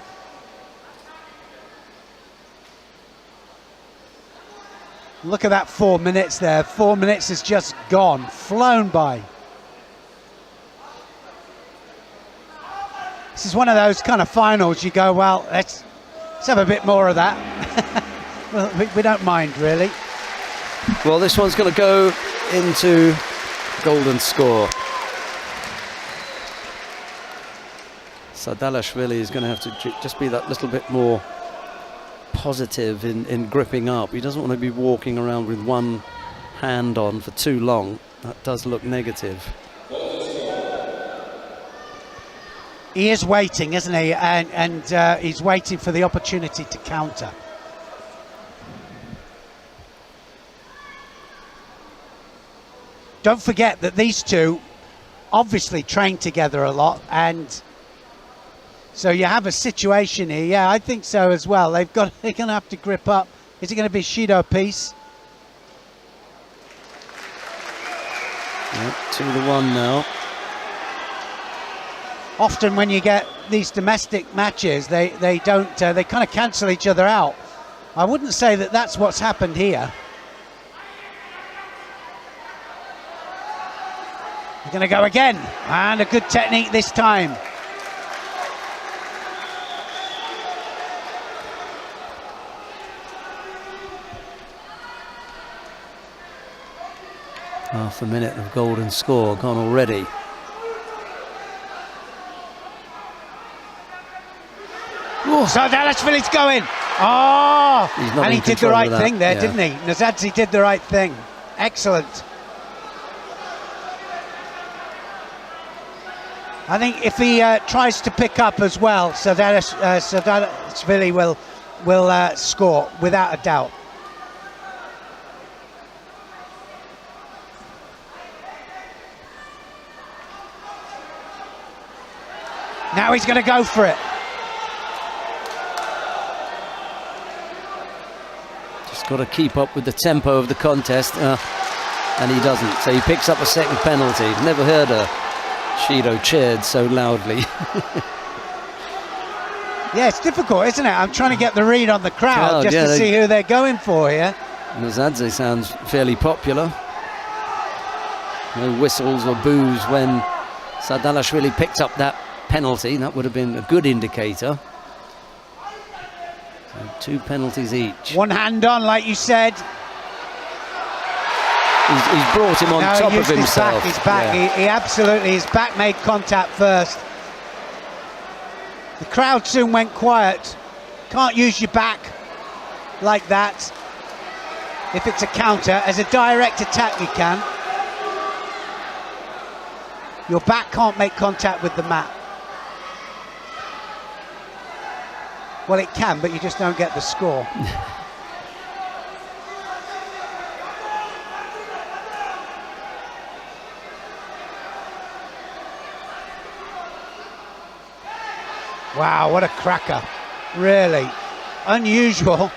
Look at that 4 minutes there. 4 minutes is just gone, flown by. This is one of those kind of finals you go, well, let's have a bit more of that. Well, we don't mind, really. Well, this one's going to go into golden score. Sadalashvili is going to have to just be that little bit more positive in gripping up. He doesn't want to be walking around with one hand on for too long. That does look negative. He is waiting, isn't he? And he's waiting for the opportunity to counter. Don't forget that these two obviously train together a lot, and so you have a situation here. Yeah, I think so as well. They're going to have to grip up. Is it going to be a Shido piece? Yep, 2-1 now. Often when you get these domestic matches, they don't they kind of cancel each other out. I wouldn't say that that's what's happened here. They're going to go again, and a good technique this time. Half a minute of golden score gone already. Sadalashvili's going. Oh, and he did the right thing there, didn't he? Nazadze did the right thing. Excellent. I think if he tries to pick up as well, Sadalashvili will score without a doubt. Now he's going to go for it. Just got to keep up with the tempo of the contest, and he doesn't. So he picks up a second penalty. Never heard a Shido cheered so loudly. Yeah, it's difficult, isn't it? I'm trying to get the read on the crowd just to see who they're going for here. Nazadze sounds fairly popular. No whistles or boos when Sadalashvili picked up that penalty. That would have been a good indicator. So 2 penalties each. One hand on, like you said. He's brought him on top of himself. His back. Yeah. He absolutely, his back made contact first. The crowd soon went quiet. Can't use your back like that. If it's a counter, as a direct attack you can. Your back can't make contact with the mat. Well, it can, but you just don't get the score. Wow, what a cracker. Really unusual.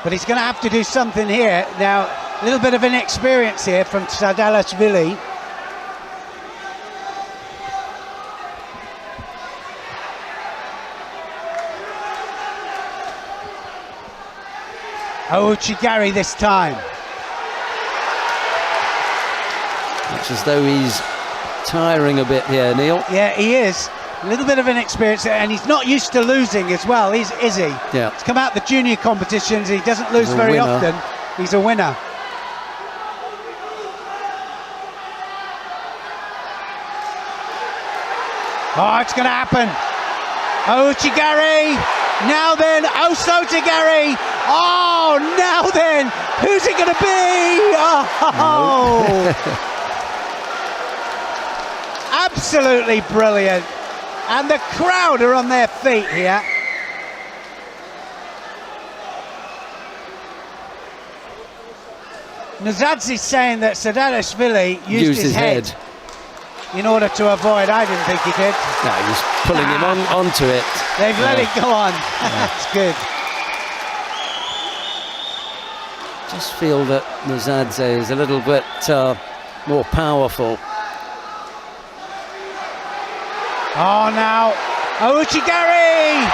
But he's going to have to do something here. Now, a little bit of inexperience here from Sadalashvili. Uchigari this time. It's as though he's tiring a bit here, Neil. Yeah, he is. A little bit of inexperience, and he's not used to losing as well, is he? Yeah. He's come out the junior competitions, he doesn't lose very often. He's a winner. Oh, it's going to happen. Uchigari. Now then, Osotagari. Oh, now then, who's it going to be? Oh, absolutely brilliant. And the crowd are on their feet here. Nazadze's saying that Sadalashvili used his head in order to avoid. I didn't think he did. No, he's pulling him onto it. They've let it go on. That's good. Just feel that Nazadze is a little bit more powerful. Oh, now Ouchigari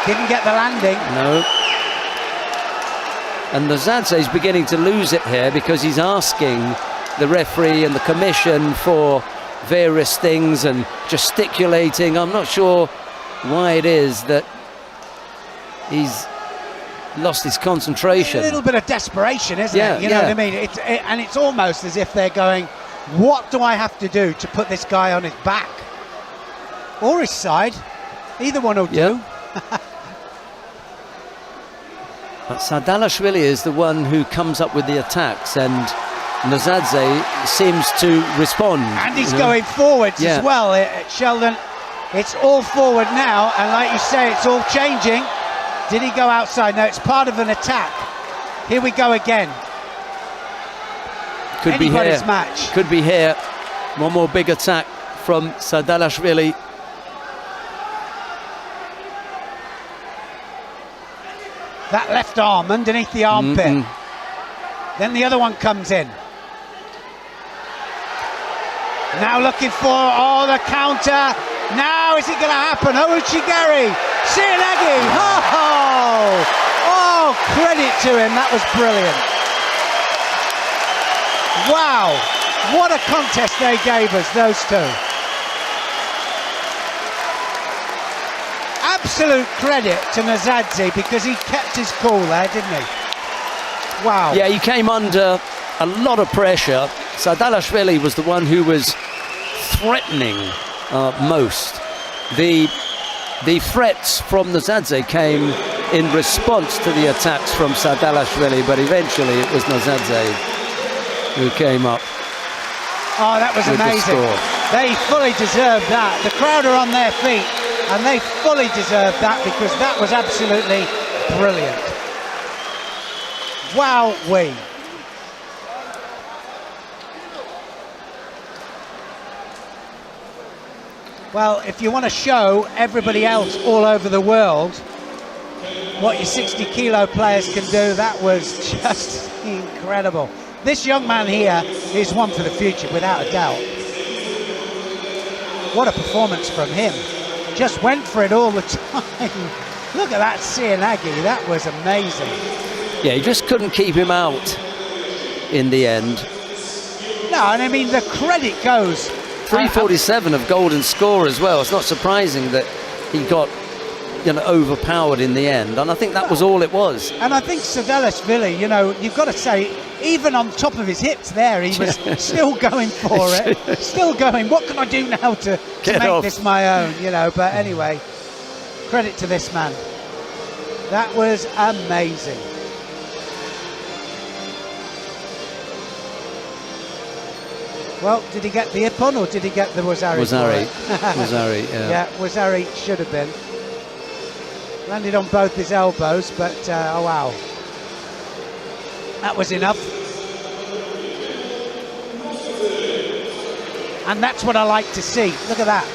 didn't get the landing. No. And Nazadze is beginning to lose it here because he's asking the referee and the commission for various things and gesticulating. I'm not sure why it is that he's lost his concentration. A little bit of desperation, isn't it? You know what I mean? And it's almost as if they're going, what do I have to do to put this guy on his back? Or his side. Either one will do. But Sadalashvili is the one who comes up with the attacks, and Nazadze seems to respond. And he's going forwards as well, Sheldon. It's all forward now, and like you say, it's all changing. Did he go outside? No, it's part of an attack. Here we go again. Could Anybody's be here. Match. Could be here. One more big attack from Sadalashvili. That left arm underneath the armpit. Then the other one comes in. Now looking for, the counter. Now is it going to happen? Ouchigari, Sianagi. Oh, credit to him. That was brilliant. Wow, what a contest they gave us, those two. Absolute credit to Nazadze because he kept his cool there, didn't he? Wow. Yeah, he came under a lot of pressure. Sadalashvili was the one who was threatening most. The threats from Nazadze came in response to the attacks from Sadalashvili, but eventually it was Nazadze who came up. Oh, that was amazing. They fully deserved that. The crowd are on their feet, and they fully deserved that because that was absolutely brilliant. Wow-wee. Well, if you want to show everybody else all over the world what your 60-kilo players can do, that was just incredible. This young man here is one for the future, without a doubt. What a performance from him. Just went for it all the time. Look at that Sianagi, that was amazing. Yeah, he just couldn't keep him out in the end. No, and I mean, the credit goes. 347 of golden score as well. It's not surprising that he got, overpowered in the end. And I think that was all it was. And I think Sadalashvili, you've got to say, even on top of his hips there, he was still going for it. Still going, what can I do now to make this my own, But anyway, credit to this man. That was amazing. Well, did he get the Ippon or did he get the Wazari? Wazari, yeah. Yeah, Wazari should have been. Landed on both his elbows, but oh wow. That was enough. And that's what I like to see. Look at that.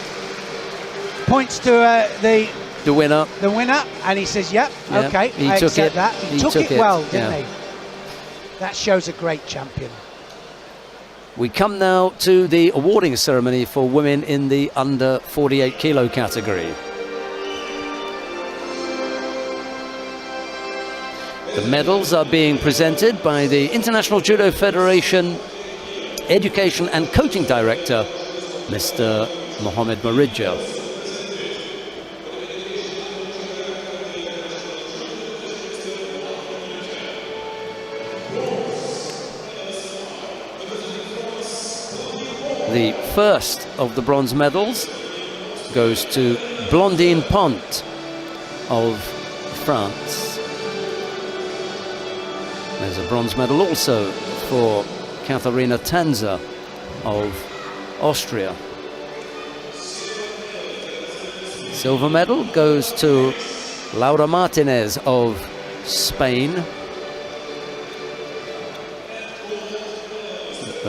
Points to the winner. The winner, and he says, yep, okay, I accept that. He took it well, didn't he? That shows a great champion. We come now to the awarding ceremony for women in the under 48 kilo category. The medals are being presented by the International Judo Federation Education and Coaching Director, Mr. Mohamed Maridja. The first of the bronze medals goes to Blondine Pont of France. There's a bronze medal also for Katharina Tanzer of Austria. Silver medal goes to Laura Martinez of Spain.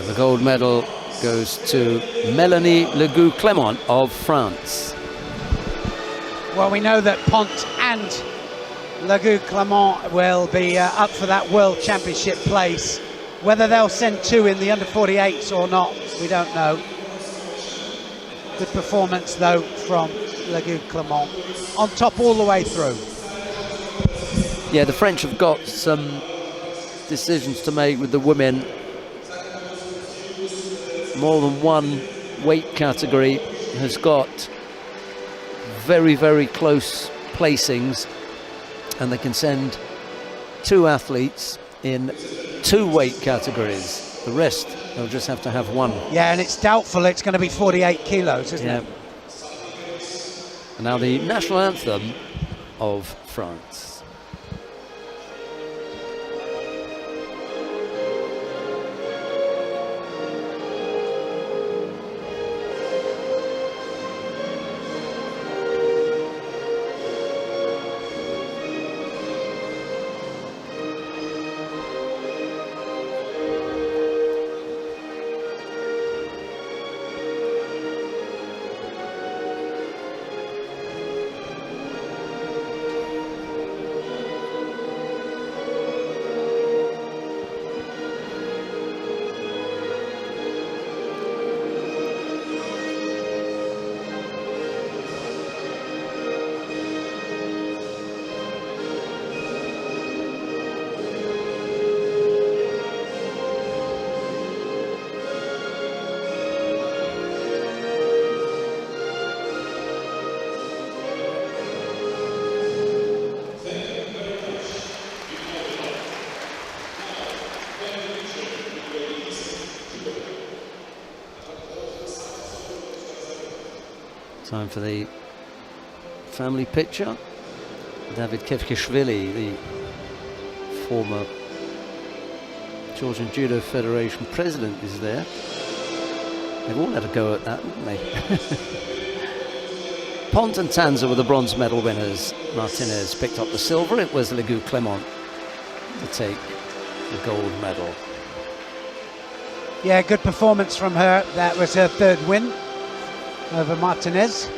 The gold medal goes to Melanie Legoux-Clément of France. Well, we know that Pont and Legoux-Clément will be up for that World Championship place. Whether they'll send two in the under-48s or not, we don't know. Good performance, though, from Legoux-Clément. On top all the way through. Yeah, the French have got some decisions to make with the women. More than one weight category has got very, very close placings, and they can send two athletes in two weight categories. The rest, they'll just have to have one. Yeah, and it's doubtful it's going to be 48 kilos, isn't it? And now the national anthem of France. Time for the family picture. David Kevkishvili, the former Georgian Judo Federation president, is there. They've all had a go at that, haven't they? Pont and Tanza were the bronze medal winners. Martinez picked up the silver. It was Legoux-Clément to take the gold medal. Yeah, good performance from her. That was her third win over Martinez.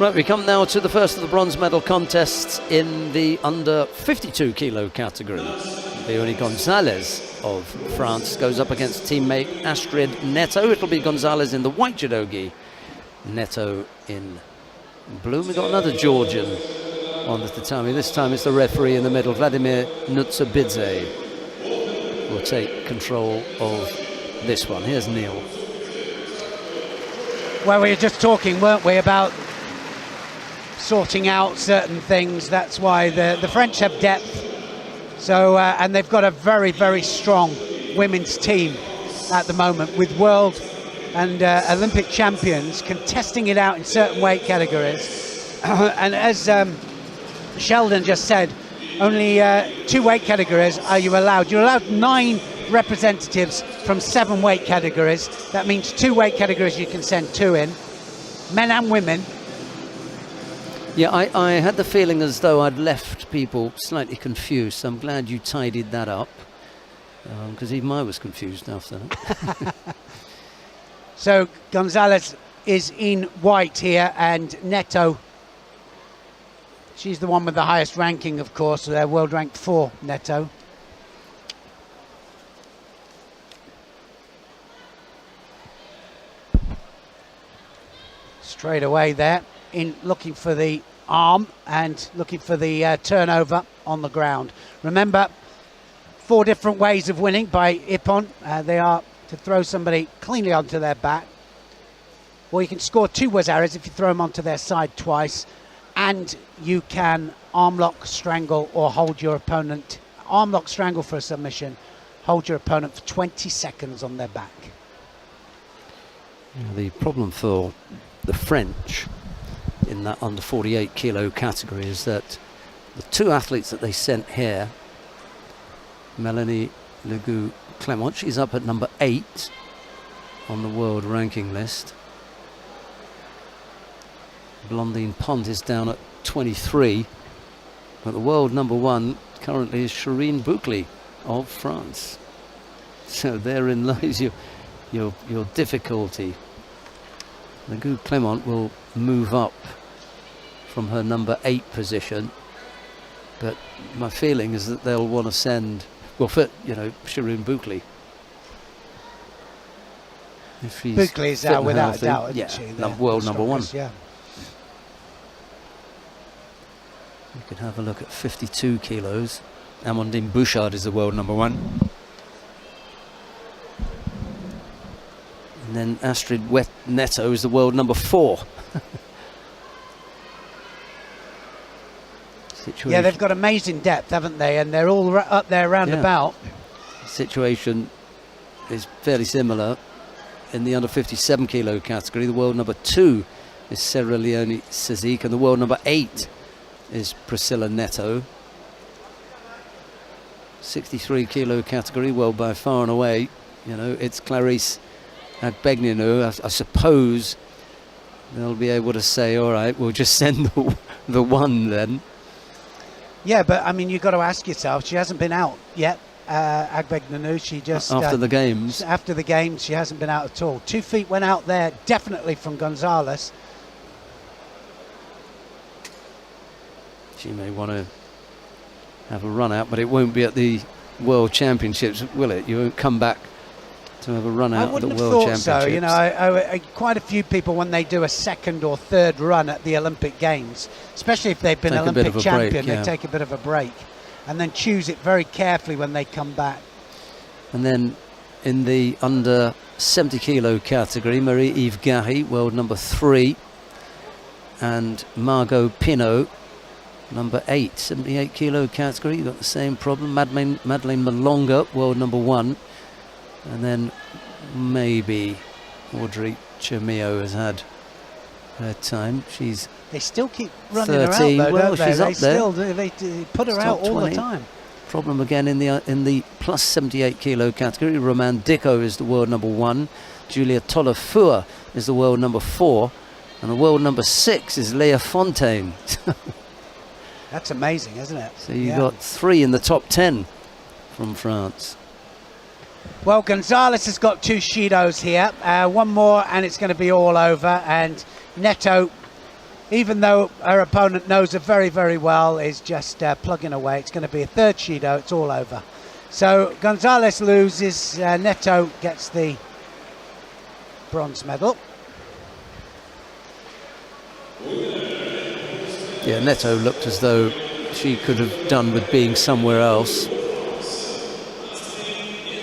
Right, we come now to the first of the bronze medal contests in the under 52 kilo category. Leonie Gonzalez of France goes up against teammate Astrid Netto. It'll be Gonzalez in the white judogi, Netto in blue. We've got another Georgian on the tatami. This time it's the referee in the middle, Vladimir Nutsabidze, will take control of this one. Here's Neil. Well, we were just talking, weren't we, about sorting out certain things. That's why the French have depth. So, and they've got a very, very strong women's team at the moment, with world and Olympic champions contesting it out in certain weight categories. And as Sheldon just said, only 2 weight categories are you allowed. You're allowed 9 representatives from 7 weight categories. That means 2 weight categories you can send 2 in, men and women. Yeah, I had the feeling as though I'd left people slightly confused, so I'm glad you tidied that up, because even I was confused after that. So Gonzalez is in white here, and Netto, she's the one with the highest ranking, of course. So they're world ranked 4, Netto. Straight away there, in looking for the arm and looking for the turnover on the ground. Remember, 4 different ways of winning by Ippon. They are to throw somebody cleanly onto their back, or you can score 2 wazaras if you throw them onto their side twice, and you can arm lock, strangle, or hold your opponent. Arm lock, strangle for a submission, hold your opponent for 20 seconds on their back. The problem for the French in that under 48 kilo category is that the 2 athletes that they sent here, Melanie Legoux-Clément, she's up at number 8 on the world ranking list. Blondine Pont is down at 23. But the world number one currently is Shireen Bouclé of France. So therein lies your difficulty. Magou Clement will move up from her number 8 position, but my feeling is that they'll want to send, well, for, Shireen Bouclé. Bouclé is out without a doubt, isn't she? World number one. Yeah. You could have a look at 52 kilos. Amandine Bouchard is the world number one. And then Astrid Neto is the world number 4. Yeah, they've got amazing depth, haven't they? And they're all up there round about. Situation is fairly similar in the under 57 kilo category. The world number 2 is Sarah Leone Cizik, and the world number 8 is Priscilla Neto. 63 kilo category, well, by far and away, it's Clarisse Agbegninu. I suppose they'll be able to say, all right, we'll just send the one then. Yeah, but I mean, you've got to ask yourself, she hasn't been out yet, Agbegninu. She just after the games. After the games, she hasn't been out at all. 2 feet went out there, definitely from Gonzalez. She may want to have a run out, but it won't be at the World Championships, will it? You won't come back to have a run out at the World Championships. I wouldn't have thought so. Quite a few people, when they do a 2nd or 3rd run at the Olympic Games, especially if they've been Olympic champion, they take a bit of a break and then choose it very carefully when they come back. And then in the under 70 kilo category, Marie-Yves Gary, world number 3, and Margot Pinot, number 8, 78 kilo category. You've got the same problem. Madeleine Malonga, world number 1. And then maybe Audrey Chemio has had her time. They still keep running 30. her out, though, well, don't she's they? up there. They put her out all 20. the time. Problem again in the plus 78 kilo category. Roman Dicko is the world number 1. Julia Tolafua is the world number 4. And the world number 6 is Leah Fontaine. That's amazing, isn't it? So you've got 3 in the top 10 from France. Well, Gonzalez has got 2 Shidos here. One more and it's going to be all over. And Neto, even though her opponent knows her very, very well, is just plugging away. It's going to be a 3rd Shido. It's all over. So Gonzalez loses. Neto gets the bronze medal. Yeah, Neto looked as though she could have done with being somewhere else.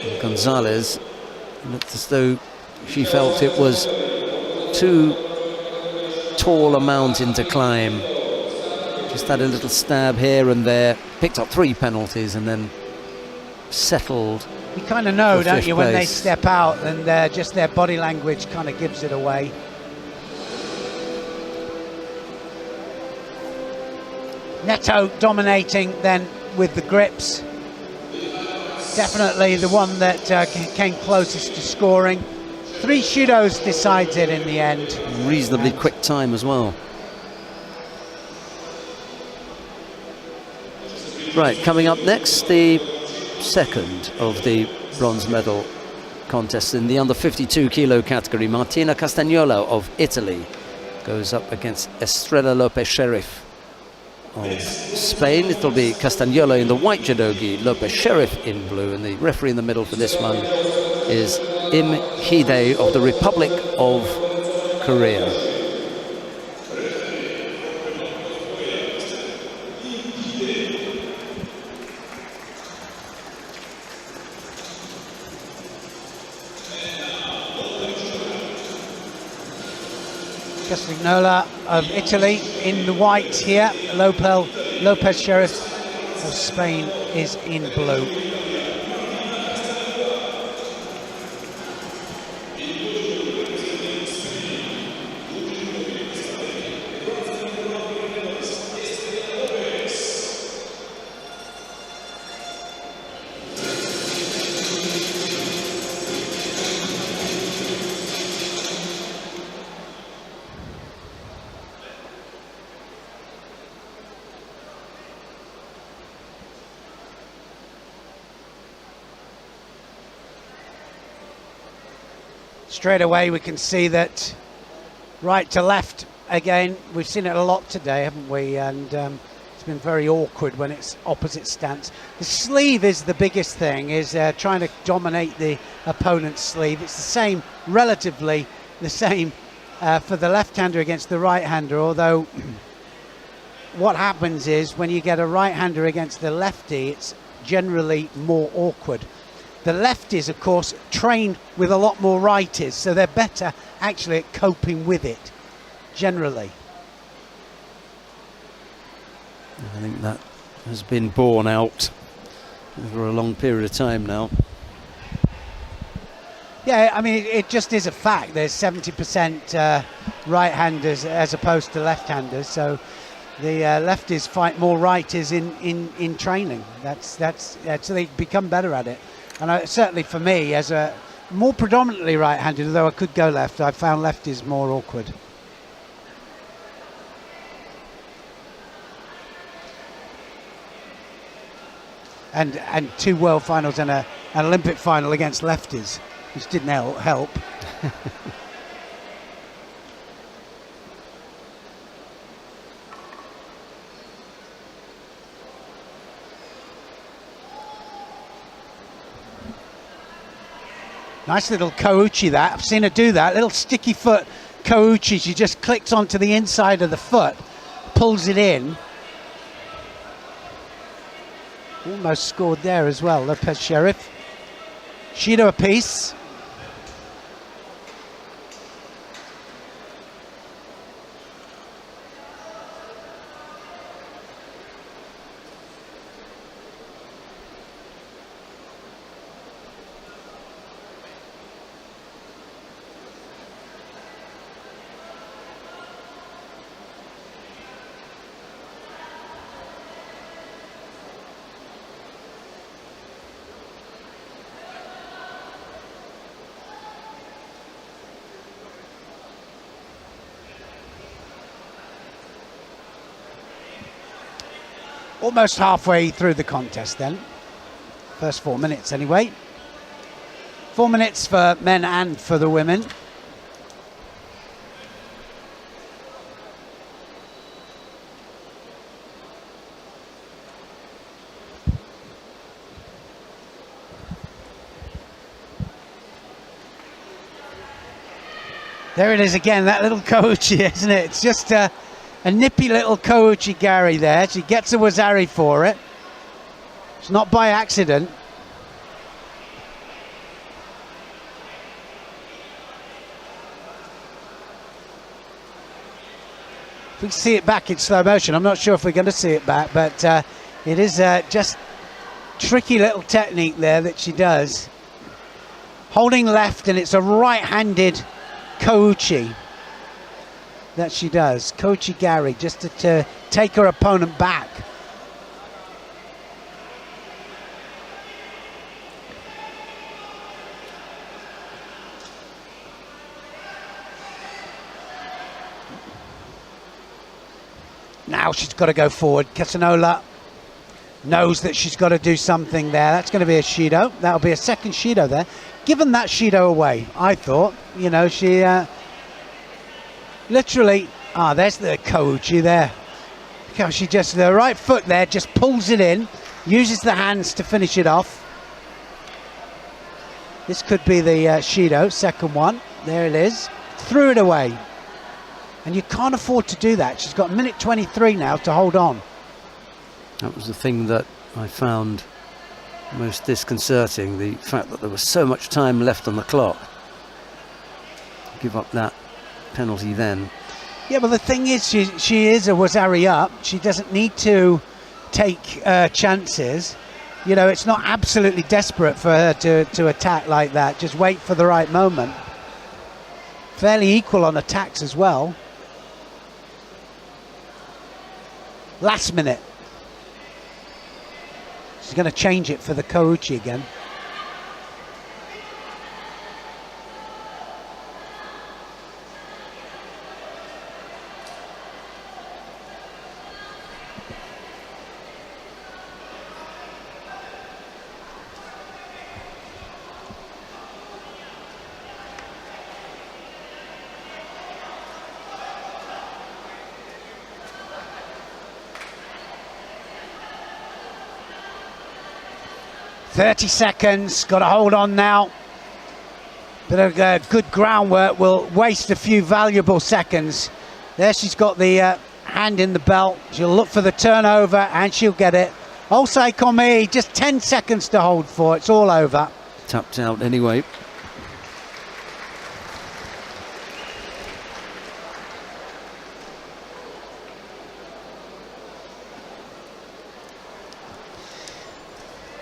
And Gonzalez looked as though she felt it was too tall a mountain to climb. Just had a little stab here and there, picked up 3 penalties and then settled. You kind of know, don't you, when they place. step out, and just their body language kind of gives it away. Neto dominating then with the grips. Definitely the one that came closest to scoring. 3 Shidos decides it in the end. Reasonably quick time as well. Right, coming up next, the 2nd of the bronze medal contest in the under 52 kilo category. Martina Castagnola of Italy goes up against Estrella Lopez Sheriff of Spain. It'll be Castagnola in the white judogi, Lopez Sheriff in blue, and the referee in the middle for this one is Im Hide of the Republic of Korea. Castagnola of Italy in the white here. Lopez Sheriff of Spain is in blue. Straight away we can see that right to left again. We've seen it a lot today, haven't we? And it's been very awkward when it's opposite stance. The sleeve is the biggest thing, is trying to dominate the opponent's sleeve. It's the same, relatively the same for the left-hander against the right-hander, although what happens is when you get a right-hander against the lefty, it's generally more awkward. The lefties, of course, train with a lot more righties, so they're better actually at coping with it, generally. I think that has been borne out over a long period of time now. Yeah, I mean, it just is a fact. There's 70% right-handers as opposed to left-handers, so the lefties fight more righties in training. That's so they become better at it. And certainly for me, as a more predominantly right-handed, although I could go left, I found lefties more awkward. And two world finals and an Olympic final against lefties, which didn't help. Nice little kouchi that. I've seen her do that. Little sticky foot kouchi. She just clicks onto the inside of the foot, pulls it in. Almost scored there as well, Lopez Sheriff. Shido apiece. Almost halfway through the contest then. First 4 minutes anyway. 4 minutes for men and for the women. There it is again, that little kouchi, isn't it? It's just a nippy little kouchi gari there. She gets a wazari for it. It's not by accident. If we see it back in slow motion, I'm not sure if we're going to see it back, but it is just tricky little technique there that she does. Holding left, and it's a right-handed kouchi that she does. Kouchi gari, just to take her opponent back. Now she's got to go forward. Casanola knows that she's got to do something there. That's going to be a Shido. That'll be a second Shido there. Given that Shido away, I thought, you know, she literally, there's the kouchi there. She just, the right foot there, just pulls it in, uses the hands to finish it off. This could be the Shido, second one. There it is. Threw it away. And you can't afford to do that. She's got a minute 23 now to hold on. That was the thing that I found most disconcerting, the fact that there was so much time left on the clock. Give up that penalty then. Yeah, but the thing is, she is a wazari up. She doesn't need to take chances. You know, it's not absolutely desperate for her to attack like that. Just wait for the right moment. Fairly equal on attacks as well. Last minute. She's going to change it for the kouchi again. 30 seconds, got to hold on now. Bit of good groundwork will waste a few valuable seconds. There she's got the hand in the belt. She'll look for the turnover and she'll get it. Osei Komi, just 10 seconds to hold for. It's all over. Tapped out anyway.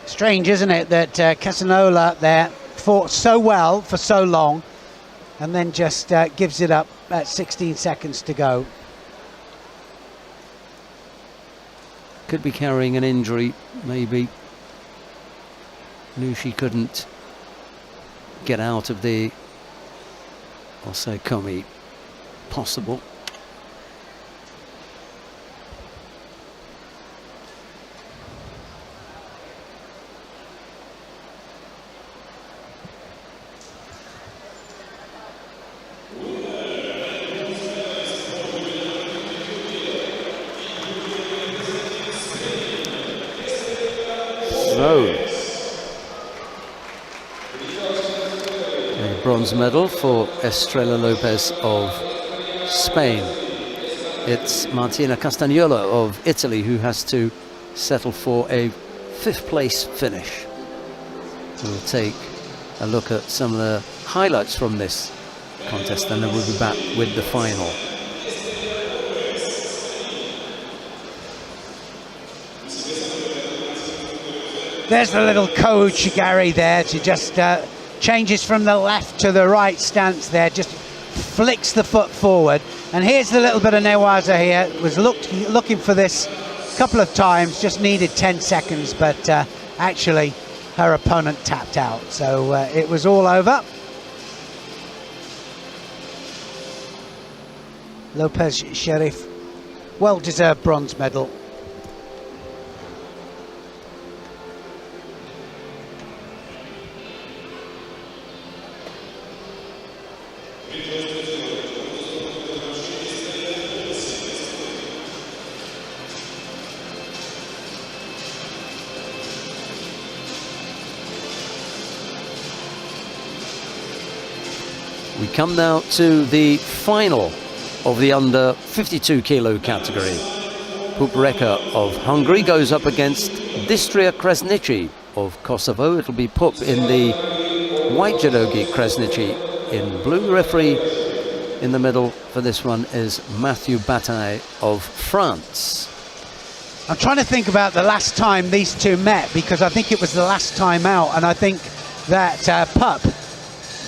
Strange, isn't it, that Casanola there fought so well for so long and then just gives it up at 16 seconds to go. Could be carrying an injury, maybe. Knew she couldn't get out of the Osei Komi possible. A bronze medal for Estrella Lopez of Spain. It's Martina Castagnola of Italy who has to settle for a 5th place finish. We'll take a look at some of the highlights from this contest and then we'll be back with the final. There's the little coach Gary there to just changes from the left to the right stance there, just flicks the foot forward. And here's the little bit of Newaza here, was looking for this a couple of times, just needed 10 seconds, but actually her opponent tapped out. So it was all over. Lopez Sheriff, well-deserved bronze medal. We come now to the final of the under 52 kilo category. Pup-Reka of Hungary goes up against Distria Kresnici of Kosovo. It'll be Pup in the white judogi, Kresnici in blue. Referee in the middle for this one is Matthew Bataille of France. I'm trying to think about the last time these two met, because I think it was the last time out, and I think that Pup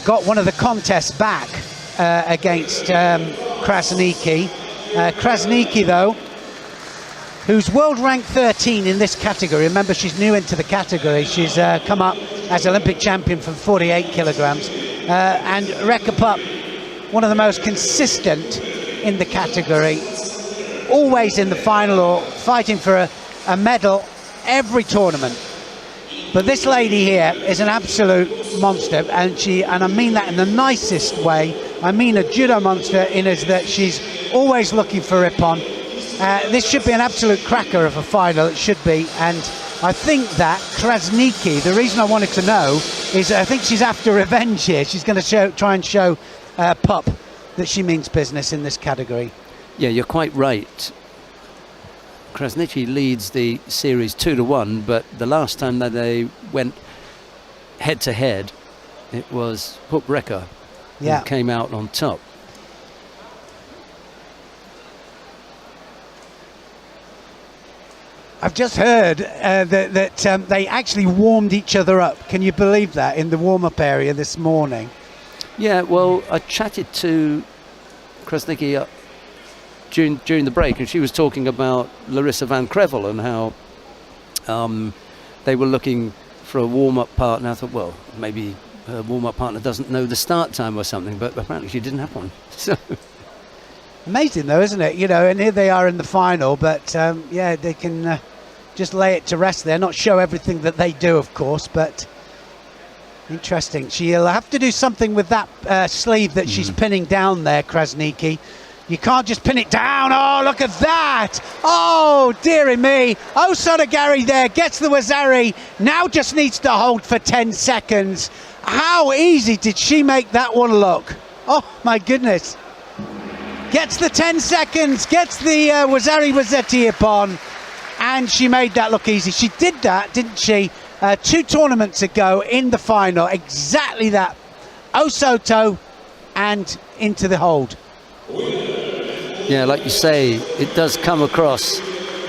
got one of the contests back against Krasniki. Krasniki, though, who's world rank 13 in this category. Remember, she's new into the category. She's come up as Olympic champion from 48 kilograms. And Reka Pup, one of the most consistent in the category, always in the final or fighting for a medal every tournament. But this lady here is an absolute monster, and I mean that in the nicest way. I mean a judo monster in as that she's always looking for Ippon. This should be an absolute cracker of a final, it should be, and I think that Krasniki, the reason I wanted to know is I think she's after revenge here. She's going to try and show Pup that she means business in this category. Yeah, you're quite right. Krasniki leads the series 2-1, but the last time that they went head to head, it was Pup-Reka who came out on top. I've just heard that they actually warmed each other up. Can you believe that, in the warm-up area this morning? Yeah, well, I chatted to Krasniki during the break, and she was talking about Larissa Van Crevel and how they were looking for a warm-up partner. I thought, well, maybe her warm-up partner doesn't know the start time or something, but apparently she didn't have one. So amazing, though, isn't it? You know, and here they are in the final, but yeah, they can just lay it to rest there, not show everything that they do, of course, but interesting. She'll have to do something with that sleeve that she's pinning down there, Krasniki, You can't just pin it down. Oh, look at that. Oh, dearie me. Osotogari there gets the Wazari. Now just needs to hold for 10 seconds. How easy did she make that one look? Oh, my goodness. Gets the 10 seconds, gets the Wazari Wazetti upon, and she made that look easy. She did that, didn't she, 2 tournaments ago in the final. Exactly that. Osoto and into the hold. Yeah, like you say, it does come across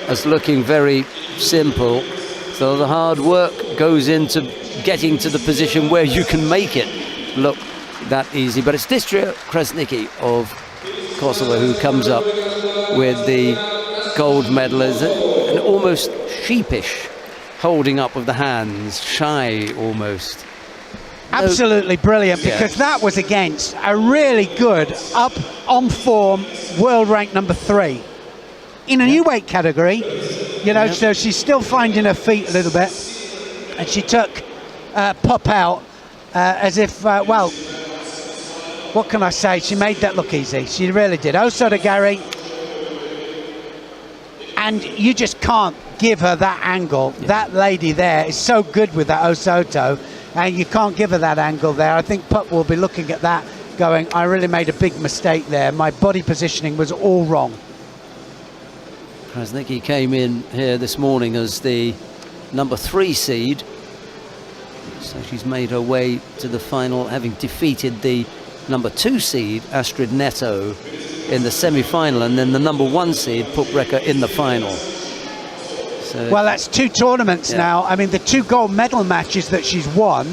as looking very simple. So the hard work goes into getting to the position where you can make it look that easy. But it's Distria Krasnicki of Kosovo who comes up with the gold medal. As an almost sheepish holding up of the hands, shy almost. Absolutely brilliant, because that was against a really good, up on form, world rank number 3 in a new weight category, you know. So she's still finding her feet a little bit, and she took Pup out as if, well, what can I say? She made that look easy. She really did. Osotogari, and you just can't give her that angle. That lady there is so good with that Osoto, and you can't give her that angle there. I think Pup will be looking at that going, I really made a big mistake there. My body positioning was all wrong. Krasnicki came in here this morning as the number 3 seed. So she's made her way to the final, having defeated the number 2 seed, Astrid Netto, in the semi-final, and then the number 1 seed, Pup Recker, in the final. So, well, that's 2 tournaments now. I mean, the 2 gold medal matches that she's won,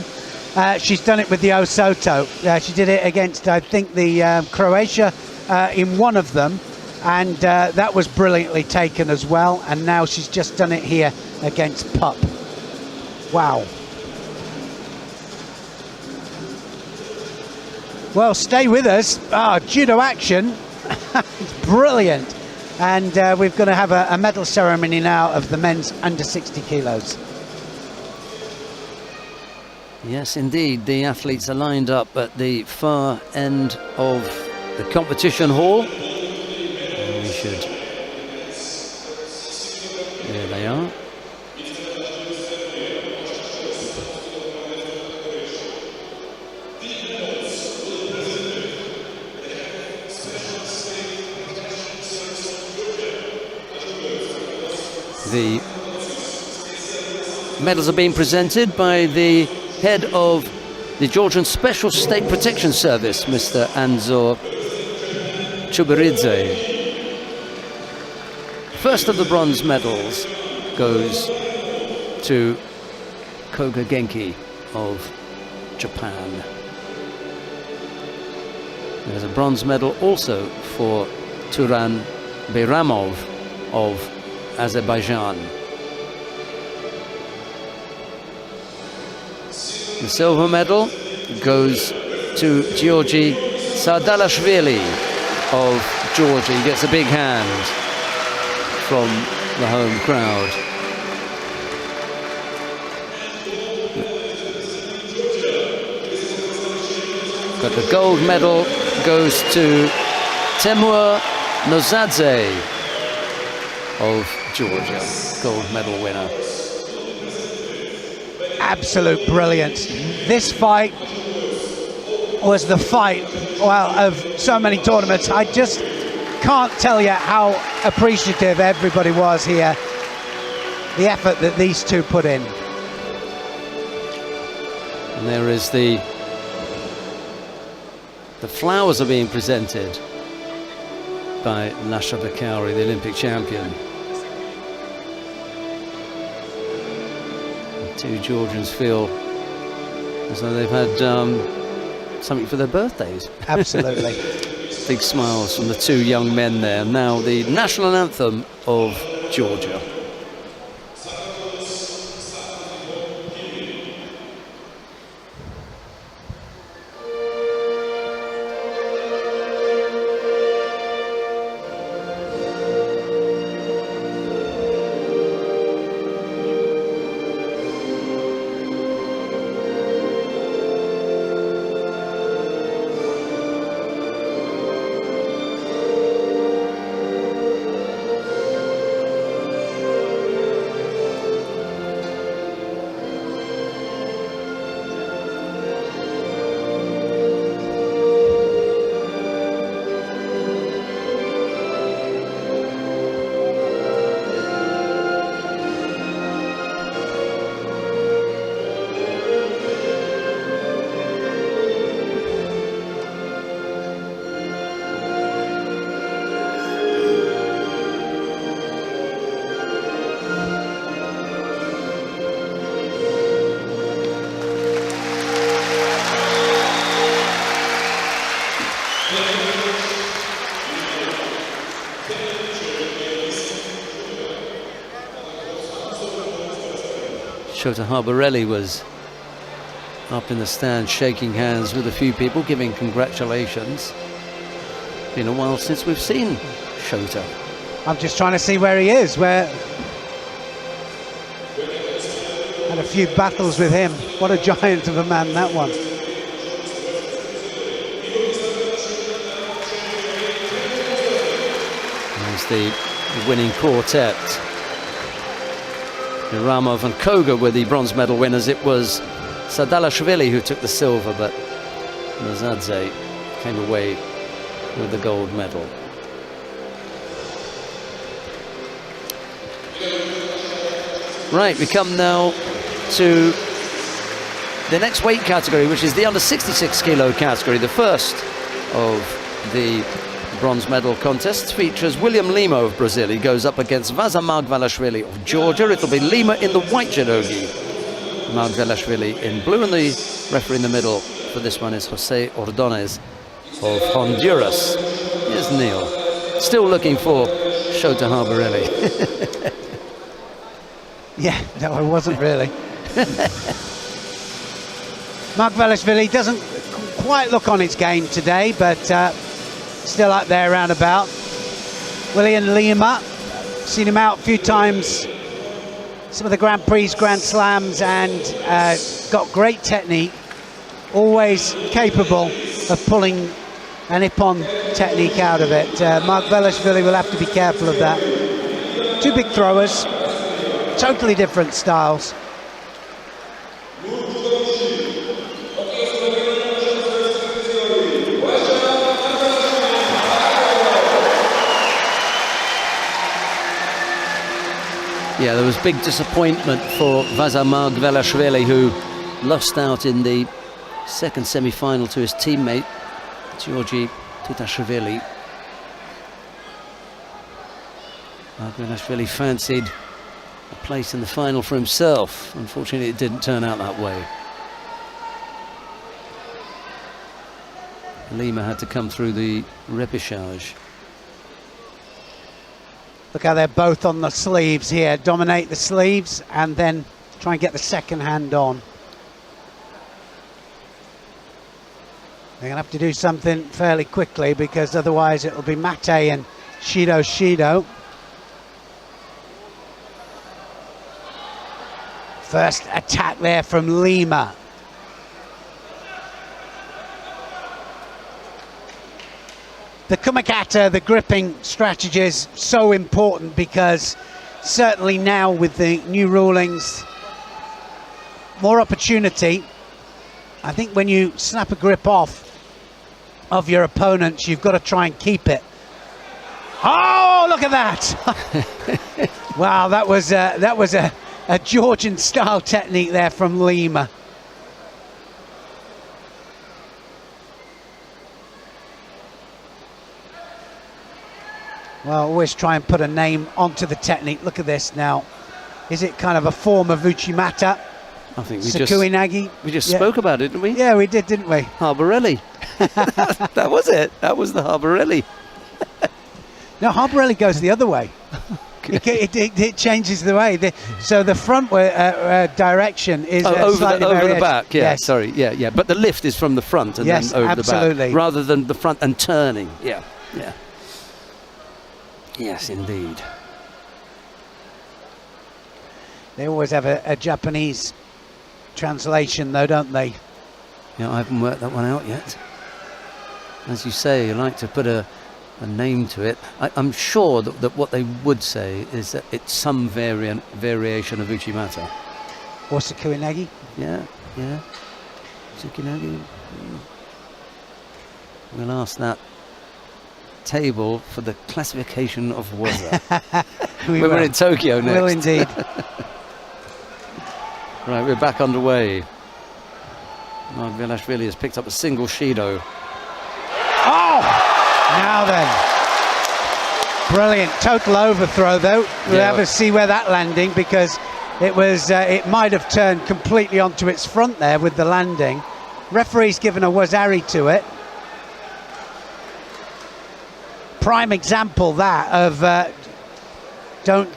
she's done it with the Osoto. She did it against, I think, the Croatia in one of them, and that was brilliantly taken as well. And now she's just done it here against Pup. Wow. Well, stay with us. Judo action. It's brilliant. And we're going to have a medal ceremony now of the men's under 60 kilos. Yes, indeed. The athletes are lined up at the far end of the competition hall. And we should... There they are. The medals are being presented by the head of the Georgian Special State Protection Service, Mr. Anzor Chuberidze. First of the bronze medals goes to Koga Genki of Japan. There's a bronze medal also for Turan Beyramov of Azerbaijan. The silver medal goes to Georgi Sardalashvili of Georgia. He gets a big hand from the home crowd. But the gold medal goes to Temur Nozadze of Georgia, gold medal winner. Absolute brilliance. This fight was the fight, well, of so many tournaments. I just can't tell you how appreciative everybody was here. The effort that these two put in. And there is the flowers are being presented by Lasha Bakauri, the Olympic champion. The two Georgians feel as though they've had something for their birthdays. Absolutely. Big smiles from the two young men there. Now the national anthem of Georgia. Shota Harborelli was up in the stand shaking hands with a few people, giving congratulations. Been a while since we've seen Shota. I'm just trying to see where he is. Had a few battles with him. What a giant of a man that one. There's the winning quartet. Ramov and Koga were the bronze medal winners. It was Sadalashvili who took the silver, but Nazadze came away with the gold medal. Right, we come now to the next weight category, which is the under 66 kilo category. The first of the bronze medal contests features William Lima of Brazil. He goes up against Vaza Margvelashvili of Georgia. It'll be Lima in the white judogi, Margvelashvili in blue, and the referee in the middle for this one is Jose Ordonez of Honduras. Here's Neil, still looking for Shota Harborelli. Yeah, no, I wasn't really. Margvelashvili doesn't quite look on its game today, but still up there round about. William Lima, seen him out a few times, some of the Grand Prix, Grand Slams, and got great technique, always capable of pulling an ippon technique out of it. Margvelashvili will have to be careful of that. Two big throwers, totally different styles. Yeah, there was big disappointment for Vaza Margvelashvili, who lost out in the second semi-final to his teammate Georgi Tutashvili. Margvelashvili fancied a place in the final for himself. Unfortunately, it didn't turn out that way. Lima had to come through the repechage. Look how they're both on the sleeves here. Dominate the sleeves and then try and get the second hand on. They're going to have to do something fairly quickly, because otherwise it'll be Mate and Shido. First attack there from Lima. The kumikata, the gripping strategy, is so important, because certainly now with the new rulings, more opportunity. I think when you snap a grip off of your opponents, you've got to try and keep it. Oh, look at that! Wow, that was a Georgian style technique there from Lima. Well, always try and put a name onto the technique. Look at this now. Is it kind of a form of Uchimata? I think we Sakuinagi? just spoke about it, didn't we? Yeah, we did, didn't we? Harborelli. That was it. That was the Harborelli. No, Harborelli goes the other way. Okay. It changes the way. So the front direction is over slightly the back. Yeah, yes. sorry. Yeah. But the lift is from the front and yes, then over absolutely. the back, rather than the front and turning. Yeah. Yes, indeed. They always have a Japanese translation, though, don't they? Yeah, I haven't worked that one out yet. As you say, you like to put a name to it. I'm sure that what they would say is that it's some variation of Uchimata. Or Sakuinagi? Yeah. Sakuinagi. We'll ask that table for the classification of waza. We're in Tokyo next. Will indeed. Right, we're back underway. Margvelashvili has picked up a single Shido. Oh! Now then. Brilliant. Total overthrow, though. We'll have to see where that landing, because it might have turned completely onto its front there with the landing. Referee's given a wazari to it. Prime example that of don't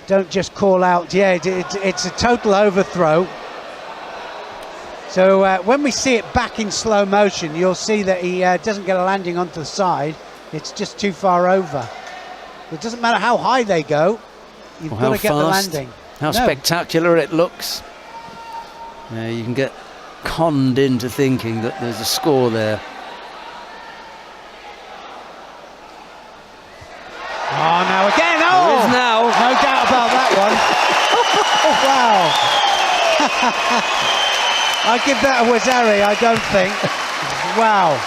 don't just call out. Yeah, it's a total overthrow. So when we see it back in slow motion, you'll see that he doesn't get a landing onto the side. It's just too far over. It doesn't matter how high they go, you've got to get the landing. How spectacular it looks. You can get conned into thinking that there's a score there. Oh, now again. Oh, there is now. No doubt about that one. Wow. I give that a Wazari, I don't think. Wow.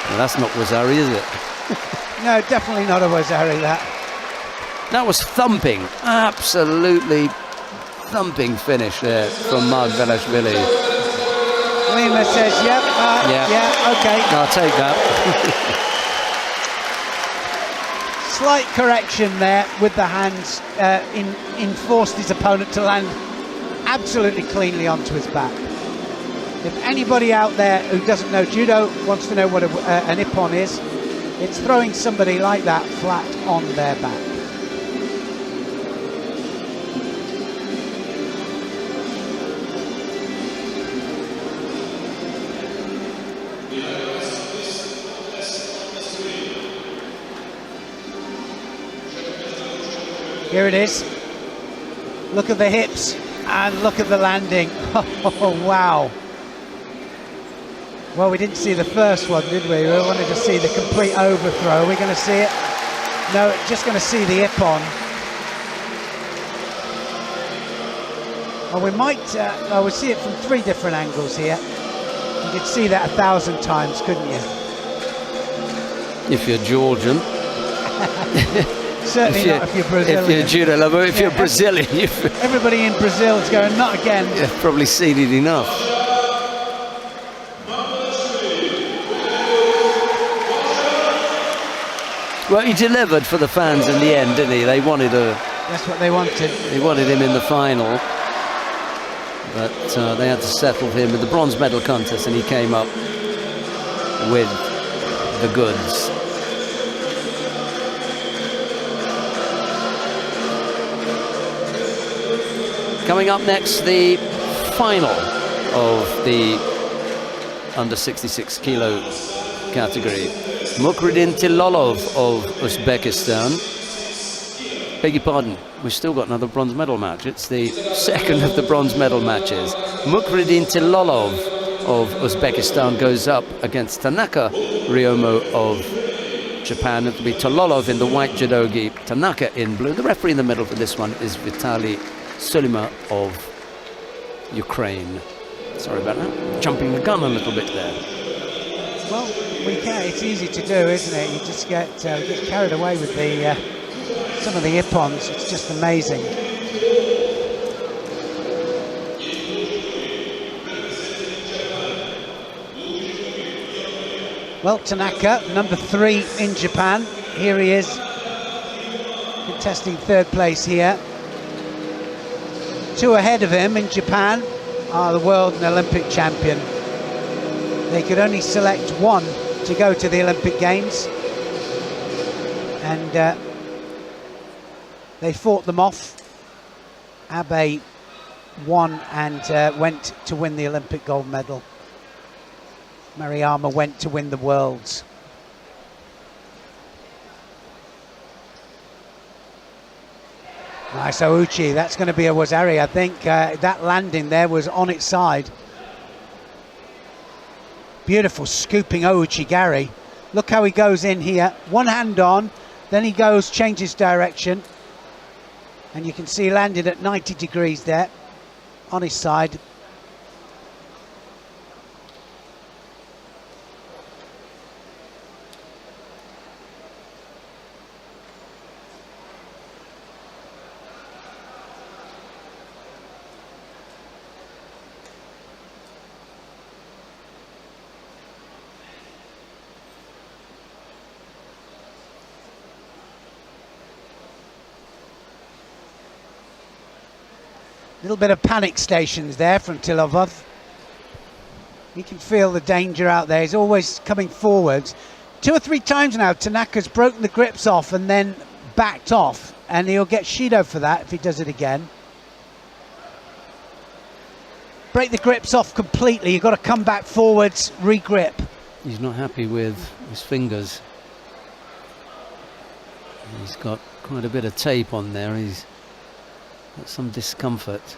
Well, that's not Wazari, is it? No, definitely not a Wazari, that. That was thumping, absolutely thumping finish there from Mark Velashvili. Lima says, yep, yeah, okay. I'll take that. Slight correction there with the hands, enforced his opponent to land absolutely cleanly onto his back. If anybody out there who doesn't know judo wants to know what an ippon is, it's throwing somebody like that flat on their back. Here it is. Look at the hips and look at the landing. Oh, wow. Well, we didn't see the first one, did we? We wanted to see the complete overthrow. Are we going to see it? No, just going to see the ippon. Well, we might, we'll see it from 3 different angles here. You could see that 1,000 times, couldn't you? If you're Georgian. Certainly not if you're Brazilian. If you're judo lover, if you're Brazilian. Everybody in Brazil is going, not again. You've probably seen it enough. Well, he delivered for the fans in the end, didn't he? They wanted That's what they wanted. They wanted him in the final. But they had to settle him with the bronze medal contest, and he came up with the goods. Coming up next, the final of the under 66 kilo category. Mukhriddin Tilolov of Uzbekistan. Beg your pardon, we've still got another bronze medal match. It's the second of the bronze medal matches. Mukhriddin Tilolov of Uzbekistan goes up against Tanaka Ryomo of Japan. It'll be Tilolov in the white judogi, Tanaka in blue. The referee in the middle for this one is Vitaly Sulima of Ukraine. Sorry about that. Jumping the gun a little bit there. Well, we can. It's easy to do, isn't it? You just get carried away with the some of the ippons. It's just amazing. Well, Tanaka, number 3 in Japan. Here he is, contesting 3rd place here. 2 ahead of him in Japan are the world and Olympic champion. They could only select 1 to go to the Olympic Games, and they fought them off. Abe won and went to win the Olympic gold medal. Mariyama went to win the Worlds. Nice Ouchi, that's going to be a Wazari, I think. That landing there was on its side. Beautiful scooping Ouchi Gary. Look how he goes in here, 1 hand on, then he goes, changes direction. And you can see he landed at 90 degrees there, on his side. Little bit of panic stations there from Tilovov. You can feel the danger out there. He's always coming forwards. 2 or 3 times now, Tanaka's broken the grips off and then backed off. and he'll get Shido for that if he does it again. Break the grips off completely. You've got to come back forwards, re-grip. He's not happy with his fingers. He's got quite a bit of tape on there. He's got some discomfort.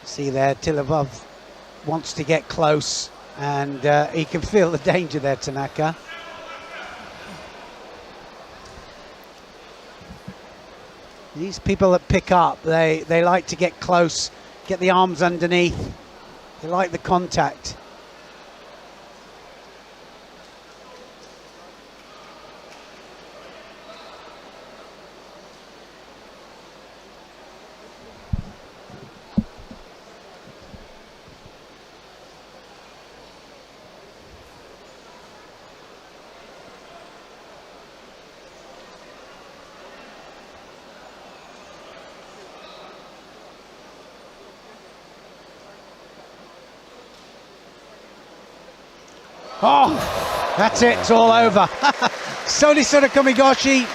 See there, Tilabov wants to get close, and he can feel the danger there, Tanaka. These people that pick up, they like to get close, get the arms underneath. They like the contact. Oh, that's it, it's all over. Sodi Kamigoshi.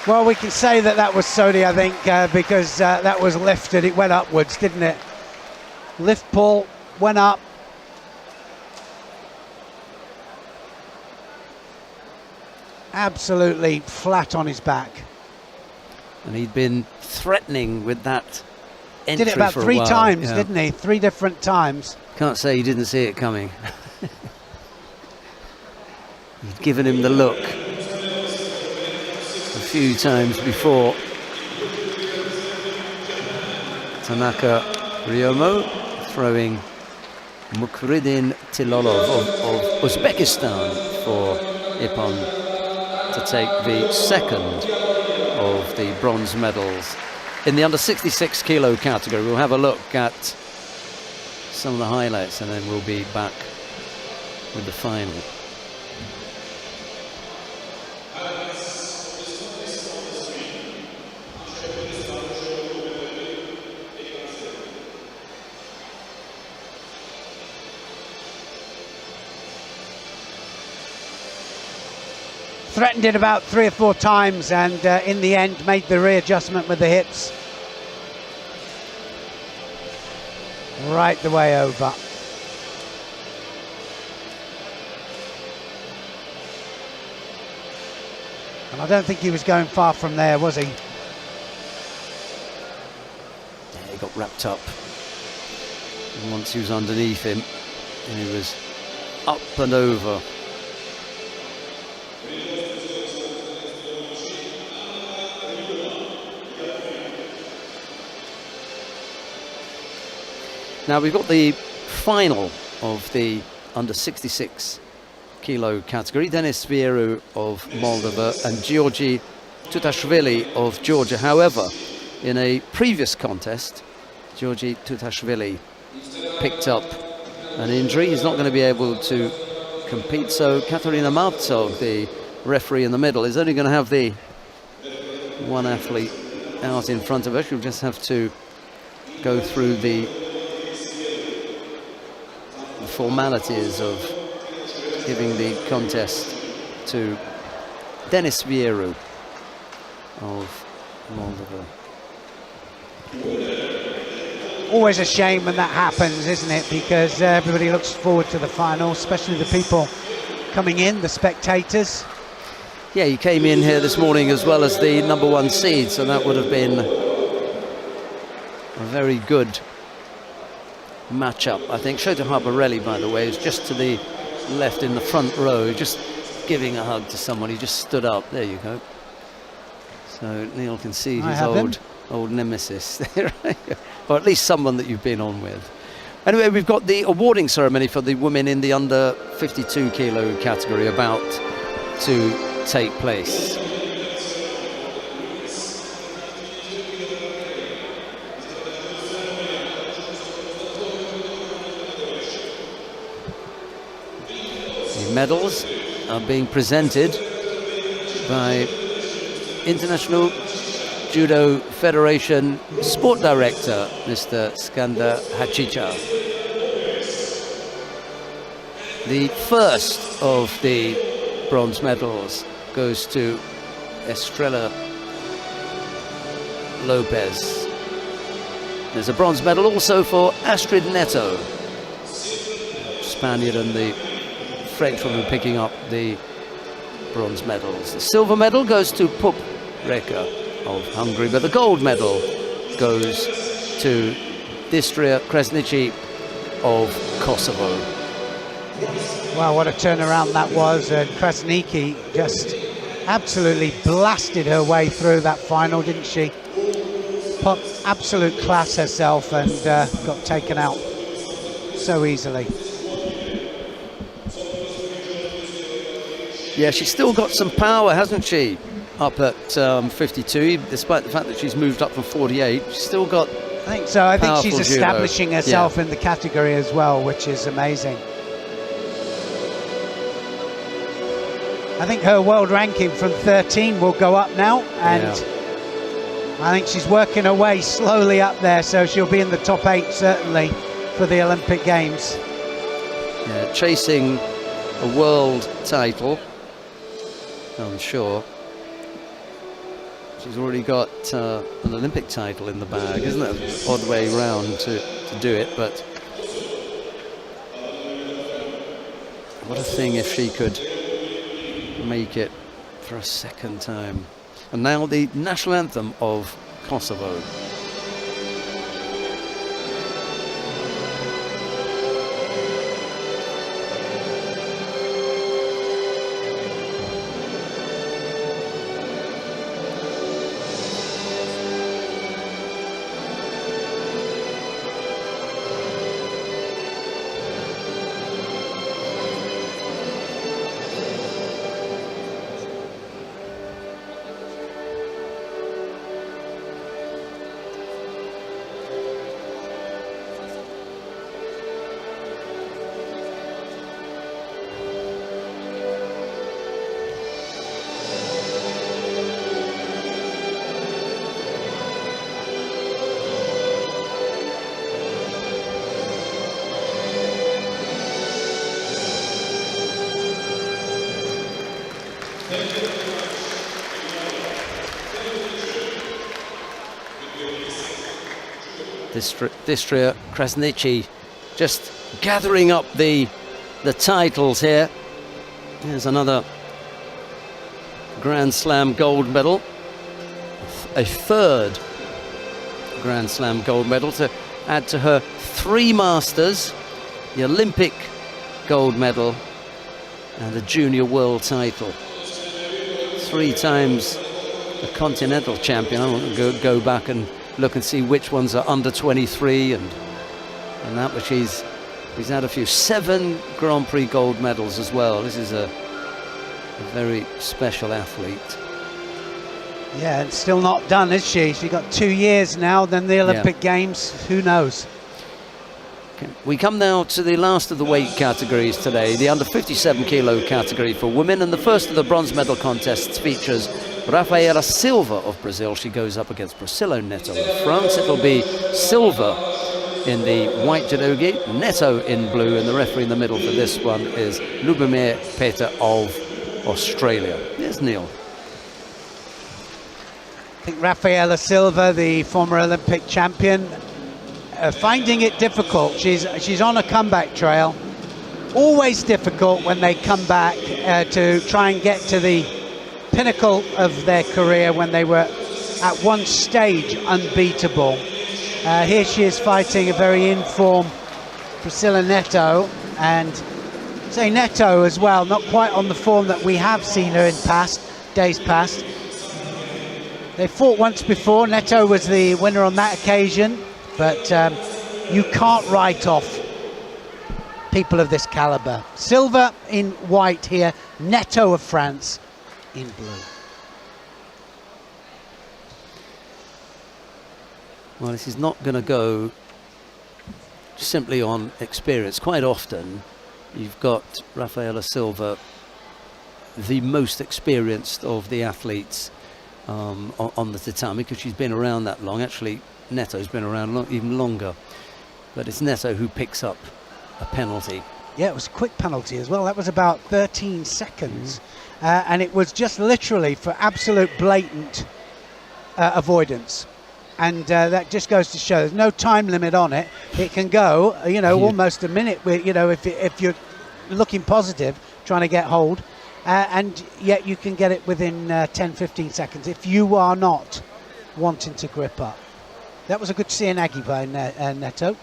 Well, we can say that was Sodi, I think, because that was lifted. It went upwards, didn't it? Lift pull, went up. Absolutely flat on his back. And he'd been threatening with that entry. Did it about for 3 a while. times, Yeah. didn't he? 3 different times. Can't say he didn't see it coming. He'd given him the look a few times before. Tanaka Ryomo throwing Mukridin Tilolov of Uzbekistan for Ippon to take the second of the bronze medals in the under 66 kilo category. We'll have a look at some of the highlights and then we'll be back with the final. Threatened it about 3 or 4 times, and in the end made the readjustment with the hips. Right the way over. And I don't think he was going far from there, was he? Yeah, he got wrapped up. And once he was underneath him, he was up and over. Now we've got the final of the under 66 kilo category. Denis Vieru of Moldova and Georgi Tutashvili of Georgia. However, in a previous contest, Georgi Tutashvili picked up an injury. He's not going to be able to compete. So Katerina Martov, the referee in the middle, is only going to have the one athlete out in front of her. She'll just have to go through the formalities of giving the contest to Denis Vieru of Moldova. Always a shame when that happens, isn't it? Because everybody looks forward to the final, especially the people coming in, the spectators. Yeah, he came in here this morning as well as the #1 seed, so that would have been a very good matchup, I think. Shota Harbarelli, by the way, is just to the left in the front row, just giving a hug to someone. He just stood up. There you go. So Neil can see his old nemesis there, or at least someone that you've been on with. Anyway, we've got the awarding ceremony for the women in the under 52 kilo category about to take place. medals are being presented by International Judo Federation Sport Director, Mr. Skanda Hachicha. The first of the bronze medals goes to Estrella Lopez. There's a bronze medal also for Astrid Neto, Spaniard, and the French woman picking up the bronze medals. The silver medal goes to Pup Reka of Hungary, but the gold medal goes to Distria Kresnici of Kosovo. Wow, what a turnaround that was. Krasniki just absolutely blasted her way through that final, didn't she? Put absolute class herself and got taken out so easily. Yeah, she's still got some power, hasn't she? Up at 52, despite the fact that she's moved up from 48. She's still got. I think so. I think she's establishing judo herself in the category as well, which is amazing. I think her world ranking from 13 will go up now, and I think she's working her way slowly up there, so she'll be in the top 8 certainly for the Olympic Games. Yeah, chasing a world title, I'm sure. She's already got an Olympic title in the bag, isn't it? Odd way round to do it, but what a thing if she could make it for a second time. And now the national anthem of Kosovo. Distria Kresnici just gathering up the titles here. There's another Grand Slam gold medal, a third Grand Slam gold medal to add to her 3 Masters, the Olympic gold medal and the Junior World title. 3 times a Continental champion. I want to go back and look and see which ones are under 23 and that, but he's had a few 7 Grand Prix gold medals as well. This is a very special athlete. Yeah, and still not done, is she? She's got 2 years now, then the Olympic Games, who knows? Okay. We come now to the last of the weight categories today, the under 57 kilo category for women, and the first of the bronze medal contests features Rafaela Silva of Brazil. She goes up against Priscilla Neto of France. It'll be Silva in the white judogi, Neto in blue, and the referee in the middle for this one is Lubomir Peter of Australia. There's Neil. I think Rafaela Silva, the former Olympic champion, finding it difficult. She's on a comeback trail. Always difficult when they come back to try and get to the pinnacle of their career when they were at one stage unbeatable. Here she is fighting a very in-form Priscilla Neto, and say Neto as well, not quite on the form that we have seen her in days past. They fought once before. Neto was the winner on that occasion, but you can't write off people of this caliber. Silva in white here, Neto of France in blue. Well, this is not going to go simply on experience. Quite often you've got Rafaela Silva, the most experienced of the athletes on the tatami, because she's been around that long. Actually, Neto's been around even longer, but it's Neto who picks up a penalty. Yeah, it was a quick penalty as well. That was about 13 seconds, and it was just literally for absolute blatant avoidance. And that just goes to show there's no time limit on it. It can go, you know, almost a minute. You know, if you're looking positive, trying to get hold, and yet you can get it within 10-15 seconds if you are not wanting to grip up. That was a good Cianagi by Neto.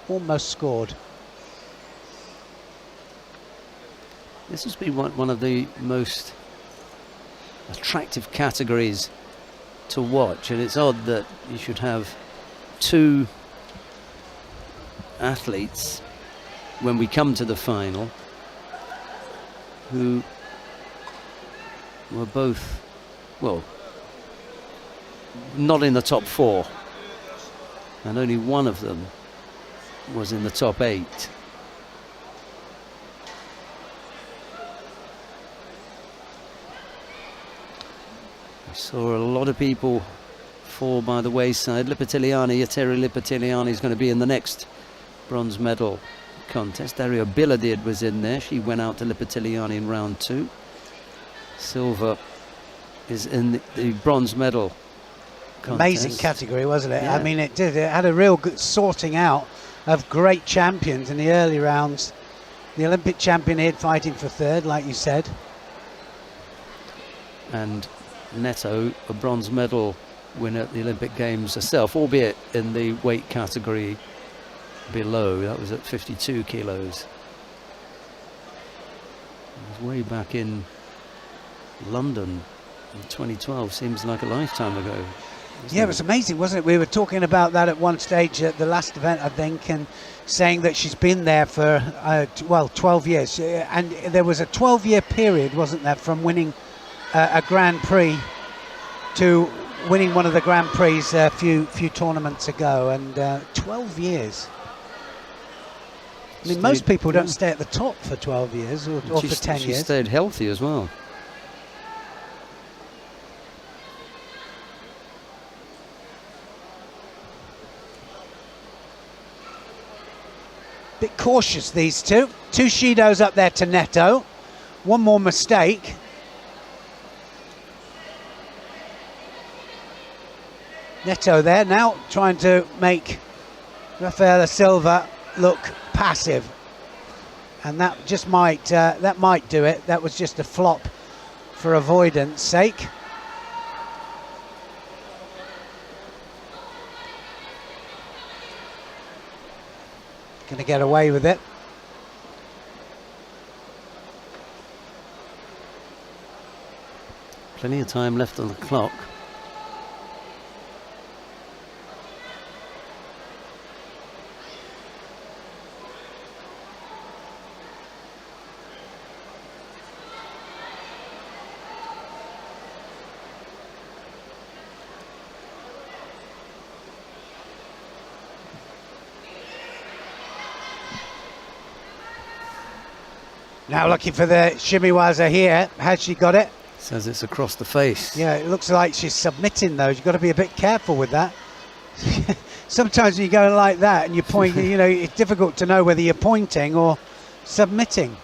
Almost scored. This has been one of the most attractive categories to watch, and it's odd that you should have two athletes when we come to the final who were both, well, not in the top 4, and only one of them was in the top 8. I saw a lot of people fall by the wayside. Yeteri Lipitiliani is going to be in the next bronze medal contest. Dario Biladid was in there. She went out to Lipitiliani in round 2. Silva is in the bronze medal contest. Amazing category, wasn't it? Yeah. I mean, it did. It had a real good sorting out of great champions in the early rounds. The Olympic champion here fighting for 3rd, like you said. And Neto, a bronze medal winner at the Olympic Games herself, albeit in the weight category below. That was at 52 kilos. It was way back in London in 2012. Seems like a lifetime ago. Yeah, it was amazing, wasn't it? We were talking about that at one stage at the last event, I think, and saying that she's been there for, 12 years. And there was a 12-year period, wasn't there, from winning a Grand Prix to winning one of the Grand Prix a few tournaments ago, and 12 years. I mean, most people don't stay at the top for 12 years or for 10 years. She stayed healthy as well. Bit cautious, these two. 2 Shidos up there to Neto. One more mistake. Neto there now trying to make Rafaela Silva look passive, and that just might do it. That was just a flop for avoidance sake. Going to get away with it. Plenty of time left on the clock. Now looking for the shimiwaza here. Has she got it? Says it's across the face. Yeah, it looks like she's submitting though. You've got to be a bit careful with that. Sometimes when you go like that and you point, you know, it's difficult to know whether you're pointing or submitting.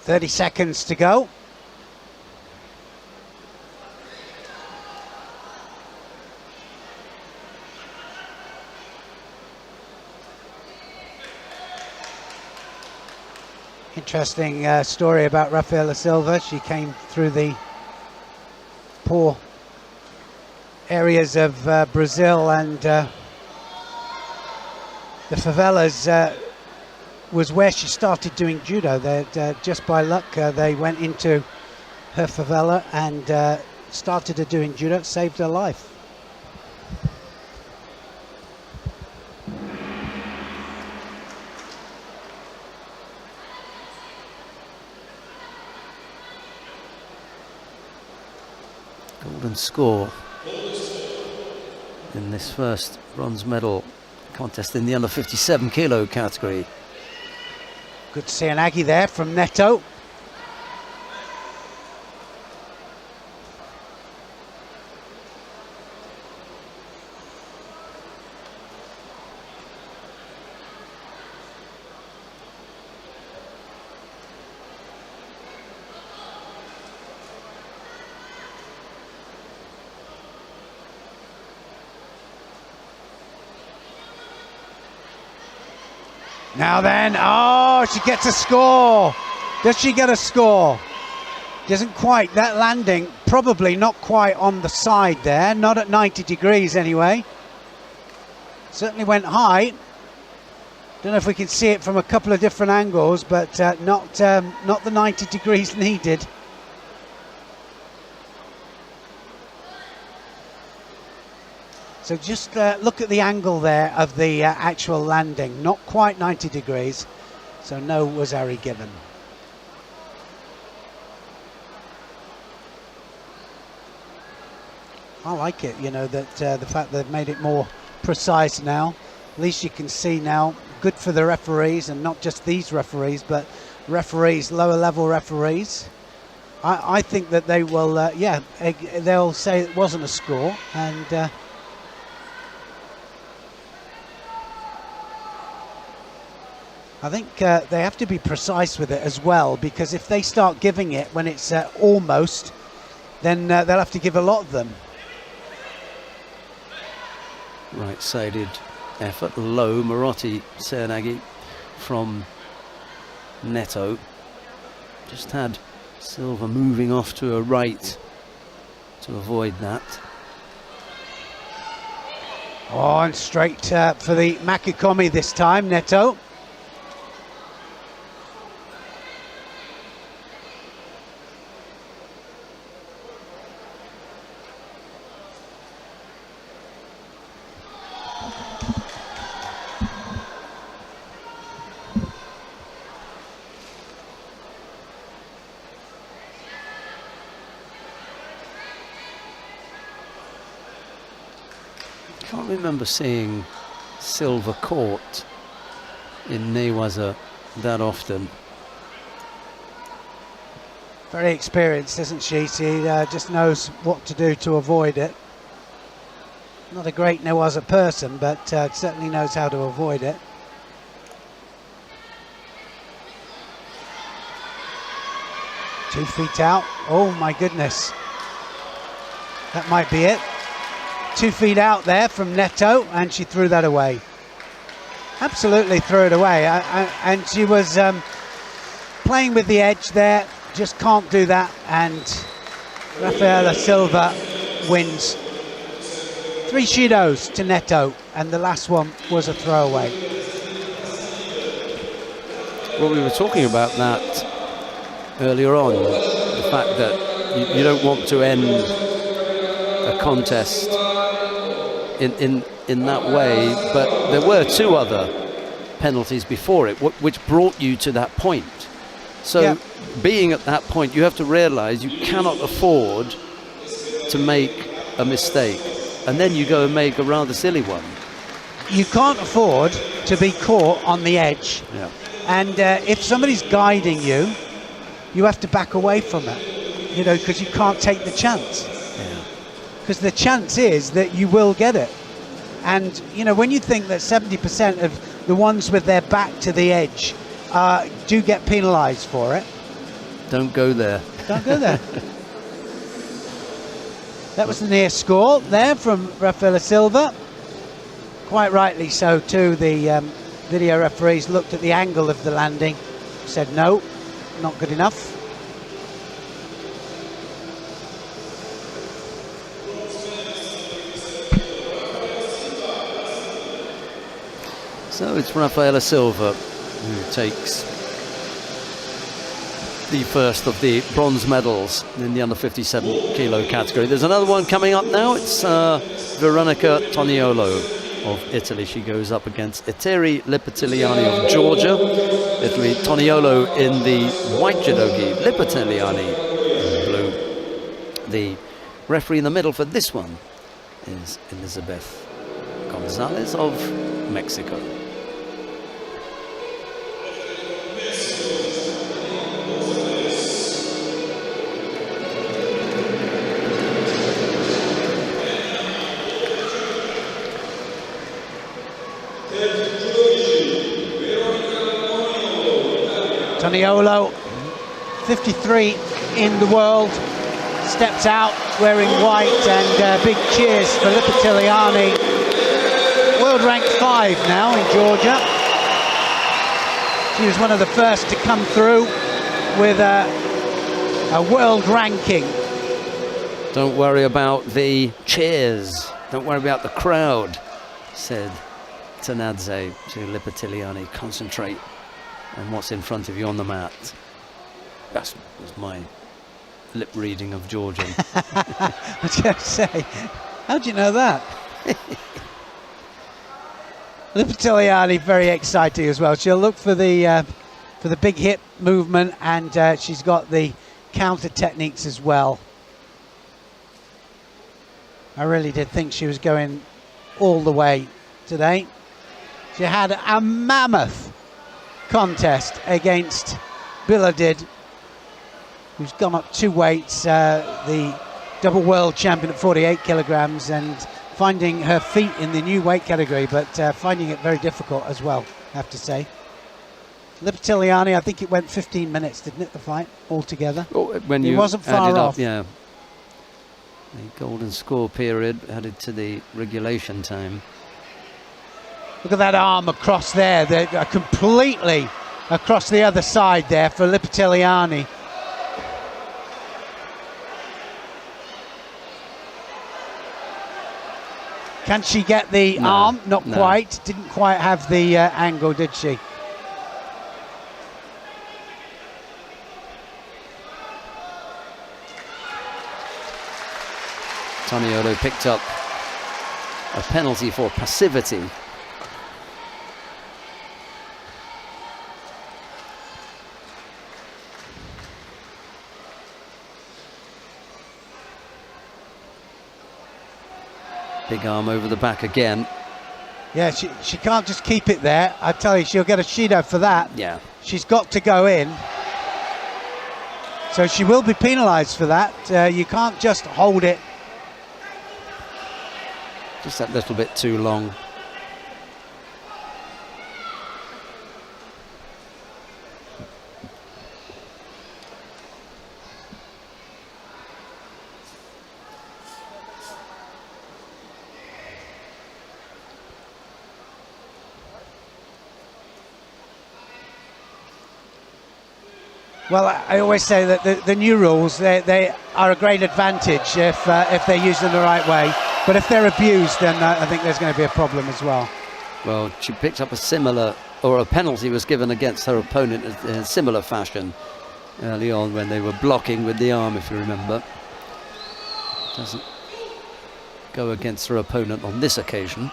.30 seconds to go. Interesting story about Rafaela Silva. She came through the poor areas of Brazil, and the favelas was where she started doing judo. That just by luck they went into her favela and started her doing judo. It saved her life. Golden score in this first bronze medal contest in the under 57 kilo category. Good to see an Aggie there from Neto. Now then, oh, she gets a score. Does she get a score? Doesn't quite, that landing, probably not quite on the side there, not at 90 degrees anyway. Certainly went high. Don't know if we can see it from a couple of different angles, but not the 90 degrees needed. So just look at the angle there of the actual landing, not quite 90 degrees, so no Wazari given. I like it, you know, that the fact they've made it more precise now. At least you can see now, good for the referees, and not just these referees, but referees, lower level referees. I think that they will, they'll say it wasn't a score, and I think they have to be precise with it as well, because if they start giving it when it's almost, then they'll have to give a lot of them. Right-sided effort, low Marotti Serenagi from Neto. Just had Silva moving off to a right to avoid that. Oh, and straight for the Makikomi this time, Neto. I can't remember seeing Silva caught in Newaza that often. Very experienced, isn't she? She just knows what to do to avoid it. Not a great Newaza person, but certainly knows how to avoid it. Two feet out. Oh my goodness. That might be it. 2 feet out there from Neto, and she threw that away. Absolutely threw it away. And she was playing with the edge there, just can't do that, and Rafaela Silva wins. 3 shidos to Neto, and the last one was a throwaway. Well, we were talking about that earlier on, the fact that you don't want to end a contest in that way, but there were 2 other penalties before it, which brought you to that point. So being at that point, you have to realize you cannot afford to make a mistake, and then you go and make a rather silly one. You can't afford to be caught on the edge. Yeah. And if somebody's guiding you, you have to back away from it, you know, because you can't take the chance. Because the chance is that you will get it. And, you know, when you think that 70% of the ones with their back to the edge do get penalised for it. Don't go there. Don't go there. That was the near score there from Rafaela Silva. Quite rightly so too. The video referees looked at the angle of the landing, said no, not good enough. So it's Rafaela Silva who takes the first of the bronze medals in the under 57 kilo category. There's another one coming up now. It's Veronica Toniolo of Italy. She goes up against Eteri Lipitiliani of Georgia. Italy, Toniolo in the white judogi, Lipitiliani in blue. The referee in the middle for this one is Elizabeth Gonzalez of Mexico. Toniolo, 53 in the world, steps out wearing white, and big cheers for Lipitiliani. World rank 5 now in Georgia. She was one of the first to come through with a world ranking. Don't worry about the cheers, don't worry about the crowd, said Tanadze to Lipitiliani. Concentrate on what's in front of you on the mat. That was my lip reading of Georgian. I was going to say, how do you know that? Lipitiliani very exciting as well. She'll look for the big hip movement, and she's got the counter techniques as well. I really did think she was going all the way today. She had a mammoth contest against Biladid, who's gone up 2 weights, the double world champion at 48 kilograms, and finding her feet in the new weight category, but finding it very difficult as well, I have to say. Lipitiliani, I think it went 15 minutes, didn't it, the fight altogether? Oh, when it you wasn't far off. Yeah. The golden score period added to the regulation time. Look at that arm across there. They're completely across the other side there for Lipitiliani. Can she get the arm? Not quite. Didn't quite have the angle, did she? Toniolo picked up a penalty for passivity. Big arm over the back again. Yeah, she can't just keep it there. I tell you, she'll get a Shido for that. Yeah. She's got to go in. So she will be penalised for that. You can't just hold it. Just that little bit too long. Well, I always say that the new rules, they are a great advantage if they're used in the right way. But if they're abused, then I think there's going to be a problem as well. Well, she picked up a similar, or a penalty was given against her opponent in a similar fashion early on when they were blocking with the arm, if you remember. Doesn't go against her opponent on this occasion.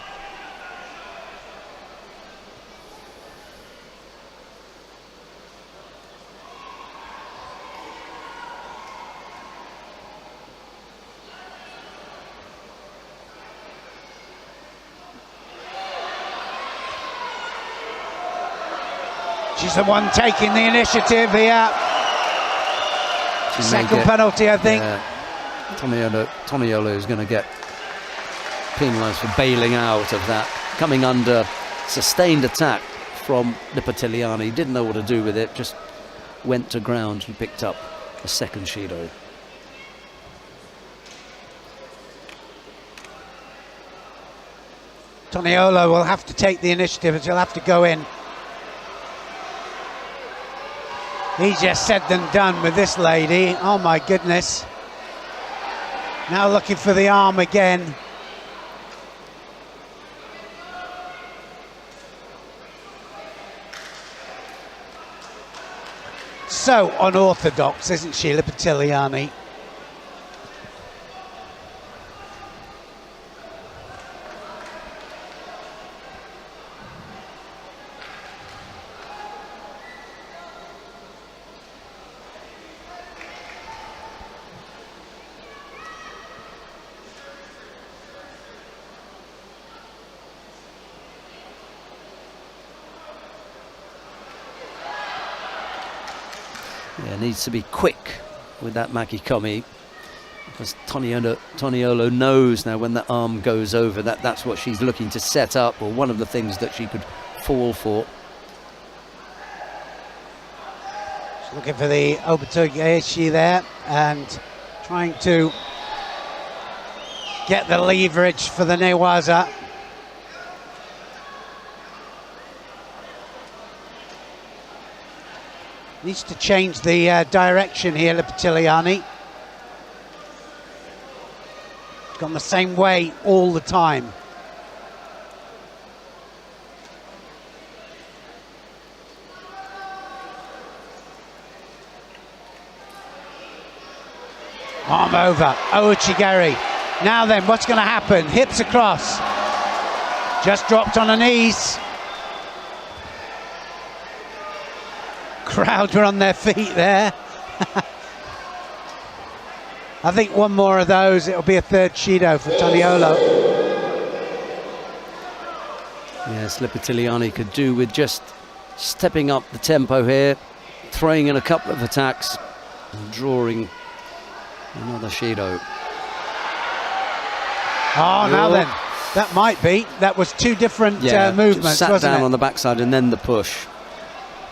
She's the one taking the initiative here. Second penalty, I think. Toniolo is going to get penalised for bailing out of that, coming under sustained attack from Lipitiliani. Didn't know what to do with it, just went to ground and picked up a second Shido. Toniolo will have to take the initiative and she'll have to go in. Easier said than done with this lady. Oh my goodness. Now looking for the arm again. So unorthodox, isn't she, Lipitiliani? Yeah, needs to be quick with that Makikomi, because Toniolo knows now when the arm goes over that's what she's looking to set up, or one of the things that she could fall for. She's looking for the Obitogeshi there and trying to get the leverage for the Newaza. Needs to change the direction here, Lipitiliani. Gone the same way all the time. Arm over, Ouchigari. Now then, what's going to happen? Hips across. Just dropped on her knees. Crowd were on their feet there. I think one more of those, it'll be a third Shido for Toniolo. Yes, Lipitiliani could do with just stepping up the tempo here, throwing in a couple of attacks and drawing another Shido. Oh, now then, that might be. That was two different movements, sat wasn't down it? on the backside and then the push.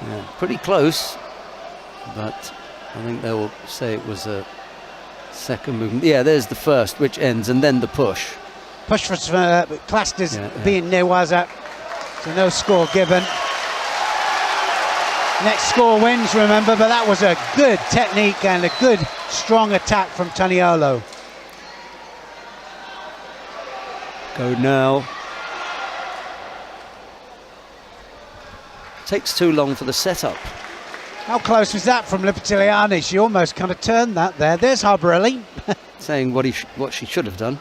Yeah, pretty close, but I think they will say it was a second movement. Yeah, there's the first, which ends, and then the push. Push for classed as being Newaza, so no score given. Next score wins, remember, but that was a good technique and a good, strong attack from Toniolo. Go now. Takes too long for the setup. How close was that from Lipitiliani? She almost kind of turned that there. There's Harborelli. Saying what she should have done.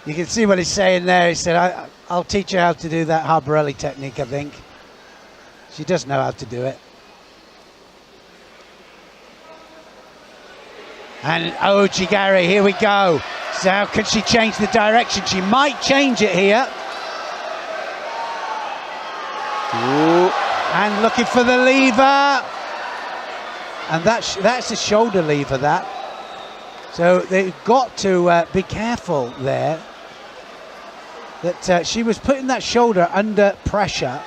You can see what he's saying there. He said, I'll teach you how to do that Harborelli technique, I think. She does know how to do it. And Ouchigari, here we go. So how can she change the direction? She might change it here. Ooh. And looking for the lever. And that's a shoulder lever, that. So they've got to be careful there. That she was putting that shoulder under pressure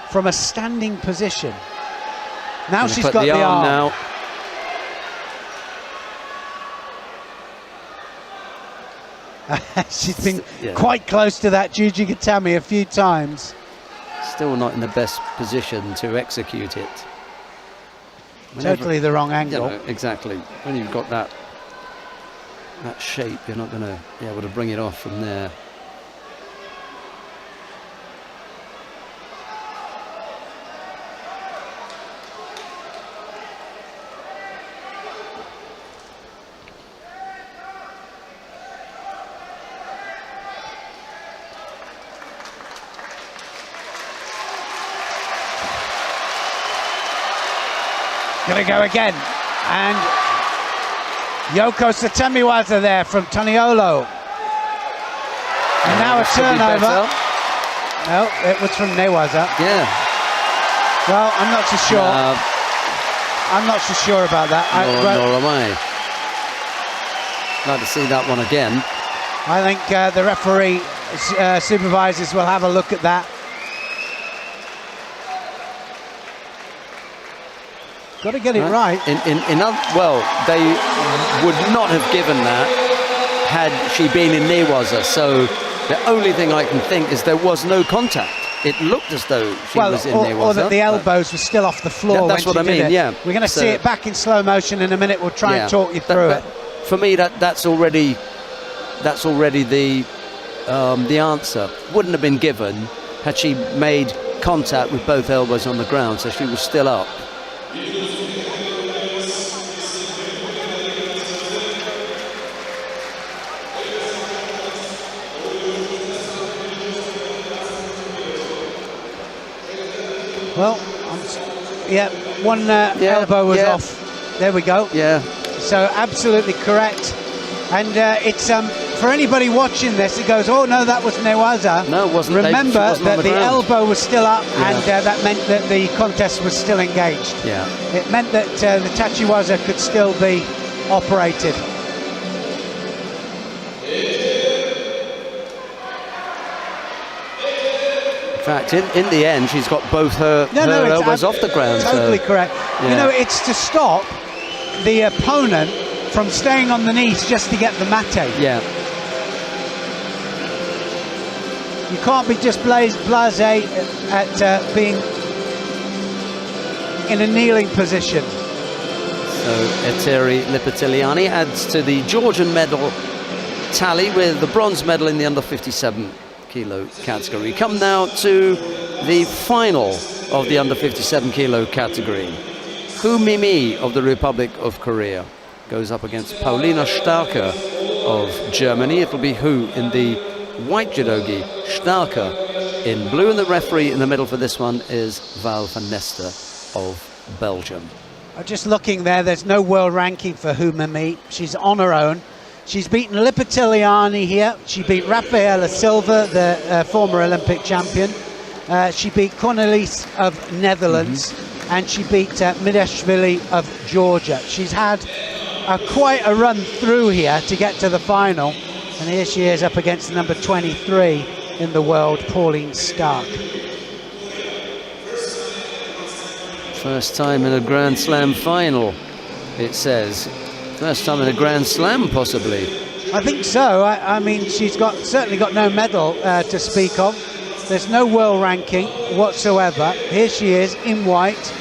from a standing position. Now she's got the arm. Now. She's been quite close to that Juji Gatami a few times. Still not in the best position to execute it. Totally the wrong angle. You know, exactly. When you've got that shape, you're not going to be able to bring it off from there. Gonna go again, and Yoko Satemiwaza there from Toniolo. And now a turnover. No, it was from Newaza. Yeah. Well, I'm not so sure. I'm not so sure about that. Nor am I. Like to see that one again. I think the referee supervisors will have a look at that. Got to get it right. Well, they would not have given that had she been in Newaza. So the only thing I can think is there was no contact. It looked as though she was in Newaza. Or that the elbows were still off the floor. That's what I mean. Yeah. We're going to see it back in slow motion in a minute. We'll try and talk you through it. For me, that's already the answer. Wouldn't have been given had she made contact with both elbows on the ground, so she was still up. Well, yeah, one elbow was off. There we go. Yeah. So absolutely correct. And it's for anybody watching this, it goes, oh no, that was Newaza. No, it wasn't. Remember wasn't that the ground. elbow was still up, and that meant that the contest was still engaged. Yeah. It meant that the tachiwaza could still be operated. In fact, in the end, she's got both her elbows off the ground. Totally correct. Yeah. You know, it's to stop the opponent from staying on the knees just to get the mate. Yeah. You can't be just blasé at being in a kneeling position. So Etteri Lipitiliani adds to the Georgian medal tally with the bronze medal in the under 57 kilo category. Come now to the final of the under 57 kilo category. Hu Mimi of the Republic of Korea goes up against Paulina Starker of Germany. It'll be Hu in the white judogi, Starker in blue, and the referee in the middle for this one is Val van Nester of Belgium. Just looking there, there's no world ranking for Hu Mimi. She's on her own. She's beaten Lipitiliani here. She beat Rafaela Silva, the former Olympic champion. She beat Cornelis of Netherlands, and she beat Midashvili of Georgia. She's had quite a run through here to get to the final, and here she is up against number 23 in the world, Pauline Stark. First time in a Grand Slam final, it says. First time in a Grand Slam, possibly. I think so. I mean, she's certainly got no medal to speak of. There's no world ranking whatsoever. Here she is in white.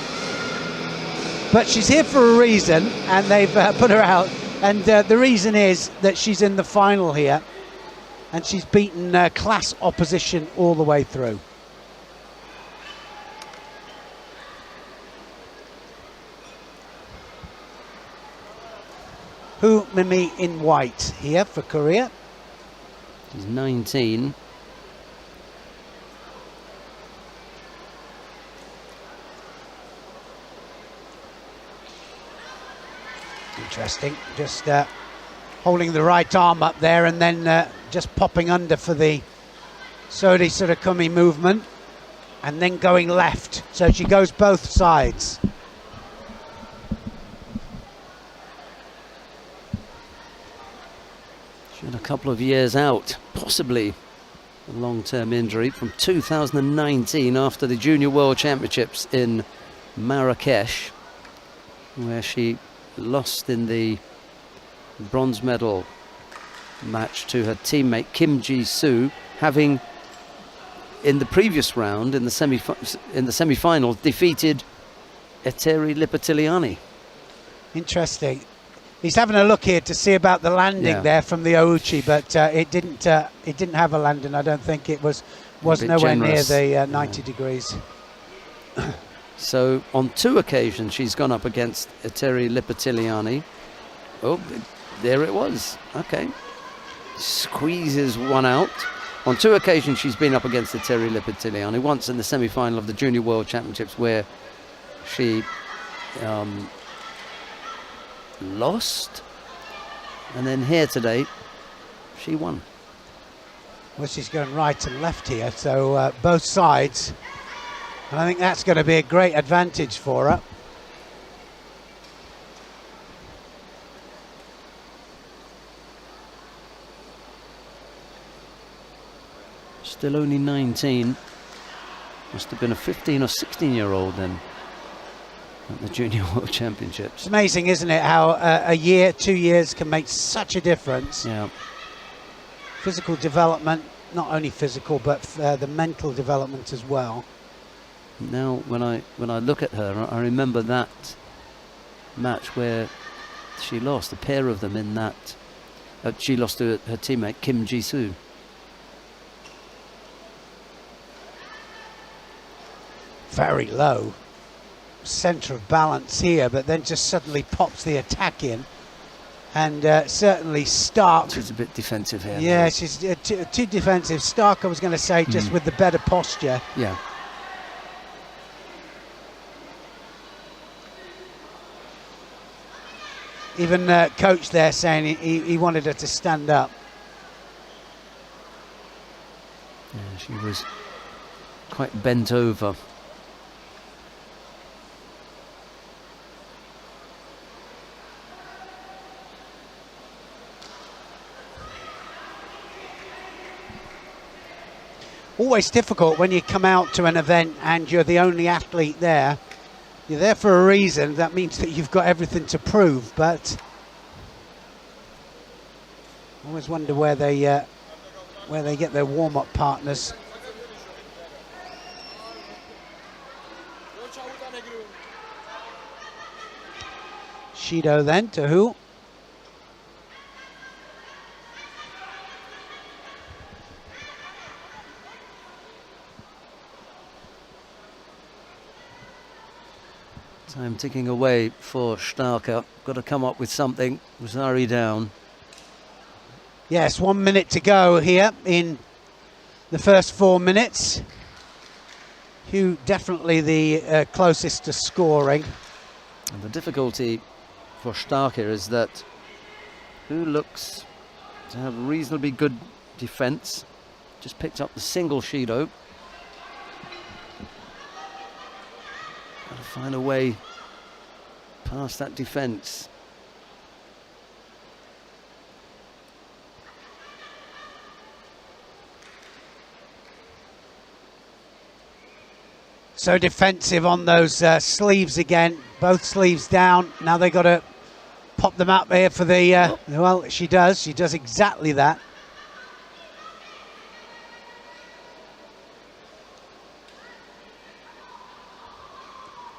But she's here for a reason, and they've put her out. And the reason is that she's in the final here, and she's beaten class opposition all the way through. Hu Mimi in white here for Korea. She's 19. Interesting. Just holding the right arm up there and then just popping under for the Sodi Surakumi movement and then going left. So she goes both sides. She had a couple of years out, possibly a long-term injury from 2019 after the Junior World Championships in Marrakesh, where she lost in the bronze medal match to her teammate Kim Ji-soo, having in the previous round in the semi-final defeated Etteri Lipitiliani. Interesting. He's having a look here to see about the landing there from the Ouchi, but it didn't have a landing. I don't think it was nowhere generous. near the 90 degrees. So on 2 occasions she's gone up against Etteri Lipitiliani. Oh, there it was. Okay. Squeezes one out. On 2 occasions she's been up against Etteri Lipitiliani. Once in the semi-final of the Junior World Championships where she lost, and then here today she won. Well, she's going right and left here, so both sides, and I think that's going to be a great advantage for her. Still only 19. Must have been a 15 or 16-year-old then at the Junior World Championships. It's amazing, isn't it, how a year, 2 years can make such a difference. Yeah. Physical development, not only physical, but the mental development as well. Now, when I look at her, I remember that match where she lost, a pair of them in that. She lost to her teammate Kim Ji-soo. very low centre of balance here, but then just suddenly pops the attack in. And certainly Stark. She's a bit defensive here. Yeah, she's too defensive. Stark, I was going to say, just with the better posture. Yeah. Even coach there saying he wanted her to stand up. Yeah, she was quite bent over. Always difficult when you come out to an event and you're the only athlete there. You're there for a reason. That means that you've got everything to prove, but I always wonder where they get their warm-up partners. Shido then to who? Time ticking away for Starker. Got to come up with something. Rosari down. Yes, 1 minute to go here in the first 4 minutes. Hugh definitely the closest to scoring. And the difficulty for Starker is that Hugh looks to have reasonably good defence. Just picked up the single Shido. Got to find a way past that defence. So defensive on those sleeves again. Both sleeves down. Now they got to pop them up here for the... well, she does. She does exactly that.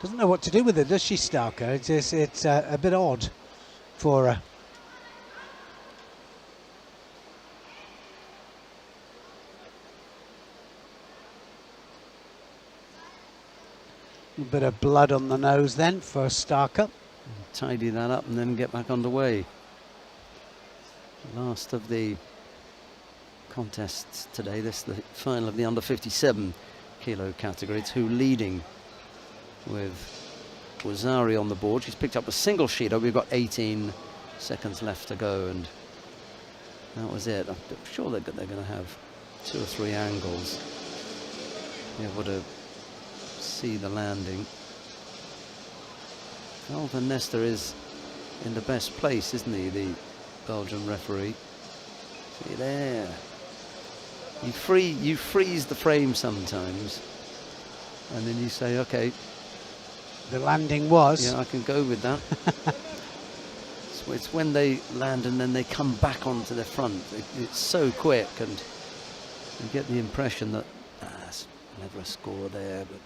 Doesn't know what to do with it, does she, Starker? It's a bit odd for her. A bit of blood on the nose then for Starker. Tidy that up and then get back underway. Last of the contests today. This is the final of the under 57 kilo category. It's Who leading with Rosari on the board. She's picked up a single Shido. We've got 18 seconds left to go, and that was it. I'm sure they're going to have 2 or 3 angles. Be able to see the landing. Val van Nester is in the best place, isn't he, the Belgian referee? See there. You freeze the frame sometimes, and then you say, okay, the landing was. yeah, I can go with that. So it's when they land and then they come back onto the front. It's so quick, and you get the impression that it's never a score there. But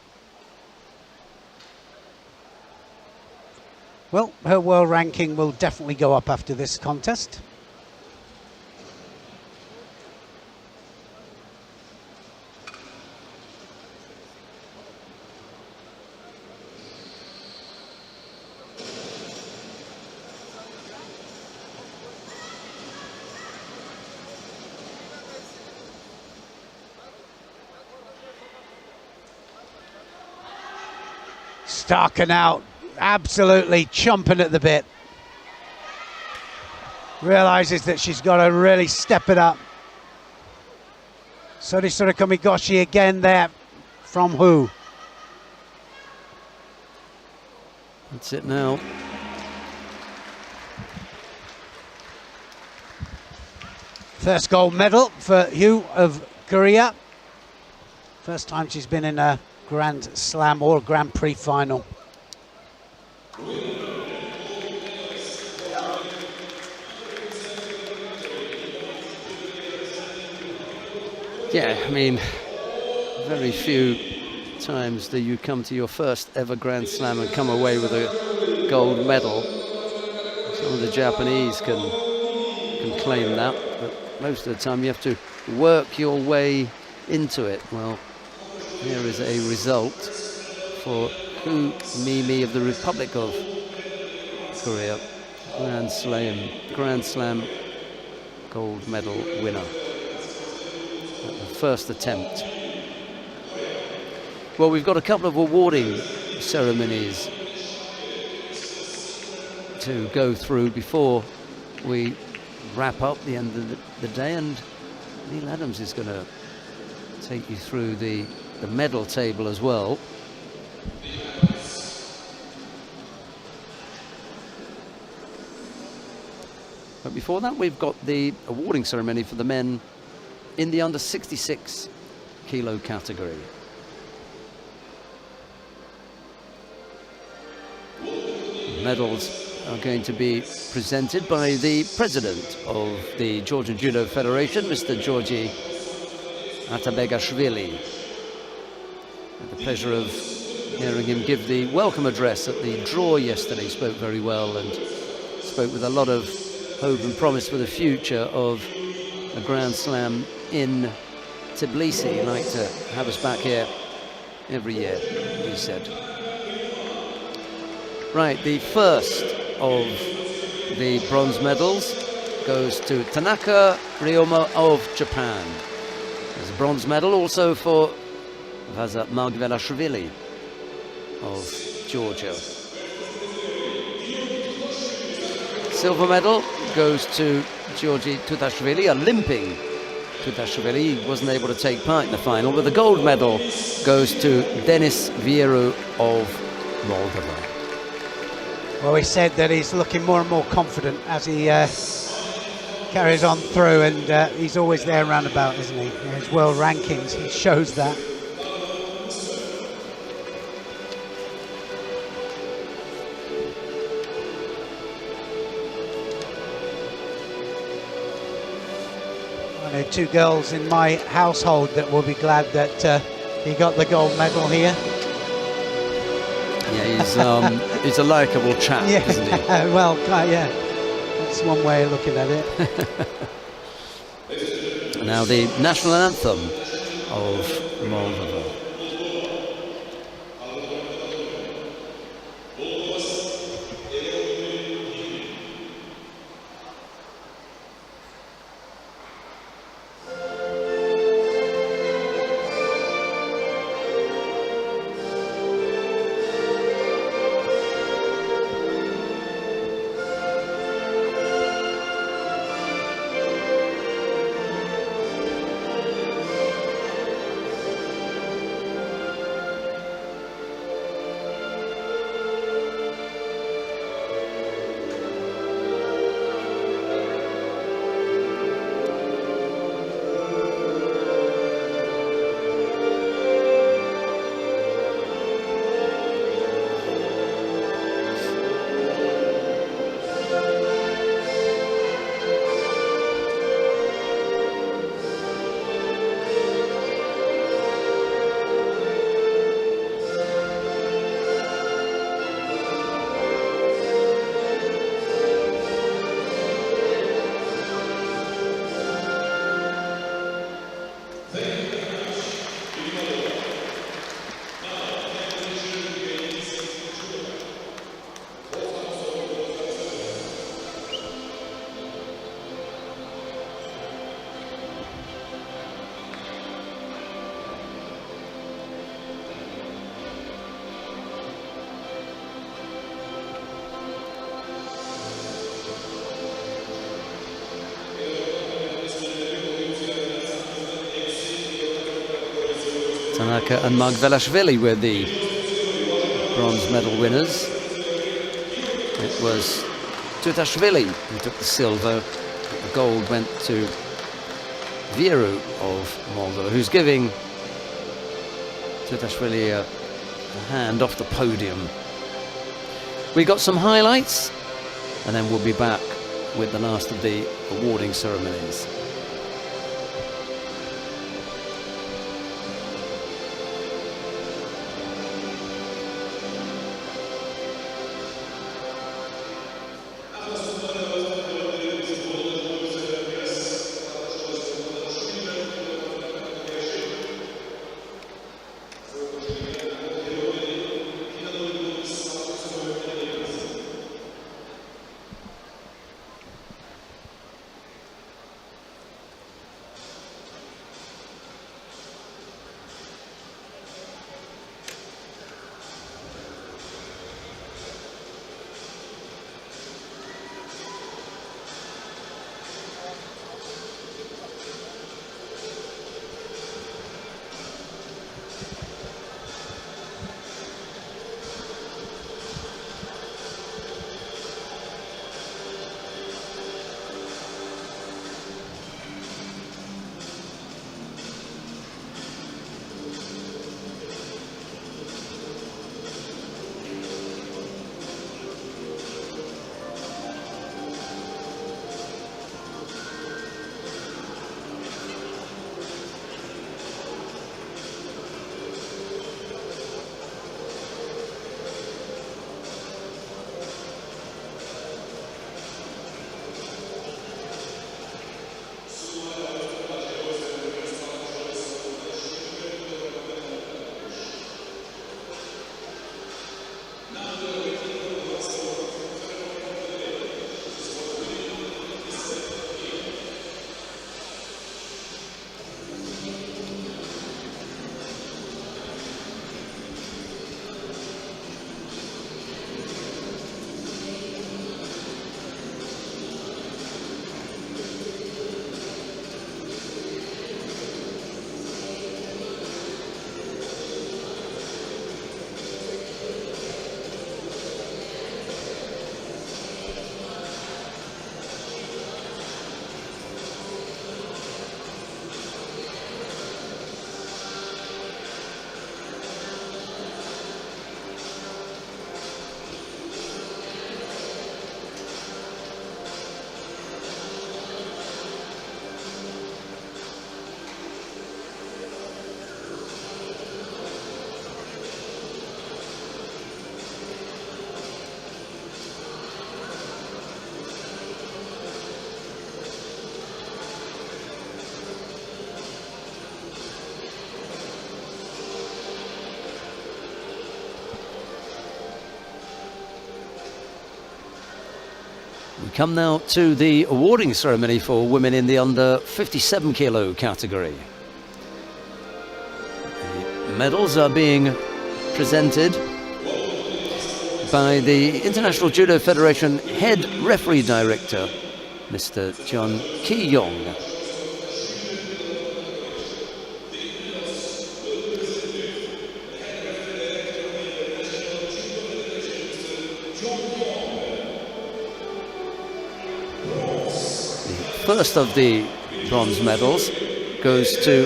well, her world ranking will definitely go up after this contest. Starker now absolutely chomping at the bit. Realizes that she's got to really step it up. Sorisura Komigoshi again there from Who. that's it now. First gold medal for Hugh of Korea. First time she's been in a Grand Slam or Grand Prix final. Yeah, I mean, very few times do you come to your first ever Grand Slam and come away with a gold medal. Some of the Japanese can claim that, but most of the time you have to work your way into it. Well, here is a result for Hu Mimi of the Republic of Korea, Grand Slam gold medal winner at the first attempt. Well, we've got a couple of awarding ceremonies to go through before we wrap up the end of the day, and Neil Adams is going to take you through the medal table as well. But before that, we've got the awarding ceremony for the men in the under 66 kilo category. Medals are going to be presented by the president of the Georgian Judo Federation, Mr. Georgi Atabegashvili. Had the pleasure of hearing him give the welcome address at the draw yesterday. He spoke very well and spoke with a lot of hope and promise for the future of a Grand Slam in Tbilisi. He'd like to have us back here every year, he said. Right, the first of the bronze medals goes to Tanaka Ryoma of Japan. There's a bronze medal also for Vaza Margvelashvili of Georgia. Silver medal goes to Georgi Tutashvili, a limping Tutashvili. He wasn't able to take part in the final, but the gold medal goes to Denis Vieru of Moldova. Well, he said that he's looking more and more confident as he carries on through, and he's always there roundabout, isn't he? In his world rankings, he shows that. I know two girls in my household that will be glad that he got the gold medal here. Yeah, he's a likeable chap, yeah, isn't he? Well, yeah, that's one way of looking at it. Now the national anthem of Moldova. Tanaka and Margvelashvili were the bronze medal winners. It was Tutashvili who took the silver. The gold went to Vieru of Moldova, who's giving Tutashvili a hand off the podium. We got some highlights, and then we'll be back with the last of the awarding ceremonies. We come now to the awarding ceremony for women in the under 57 kilo category. The medals are being presented by the International Judo Federation head referee director, Mr. John Ki-yong. The first of the bronze medals goes to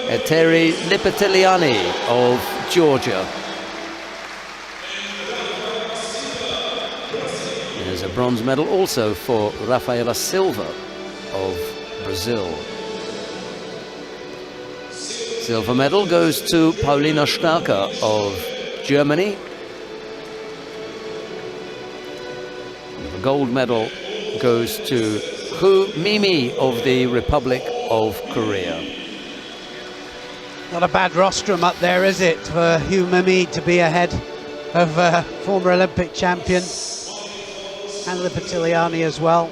Etteri Lipitiliani of Georgia. There's a bronze medal also for Rafaela Silva of Brazil. Silver medal goes to Paulina Starker of Germany. The gold medal goes to Hu Mimi of the Republic of Korea. Not a bad rostrum up there, is it, for Hu Mimi to be ahead of former Olympic champion and Lipitiliani as well.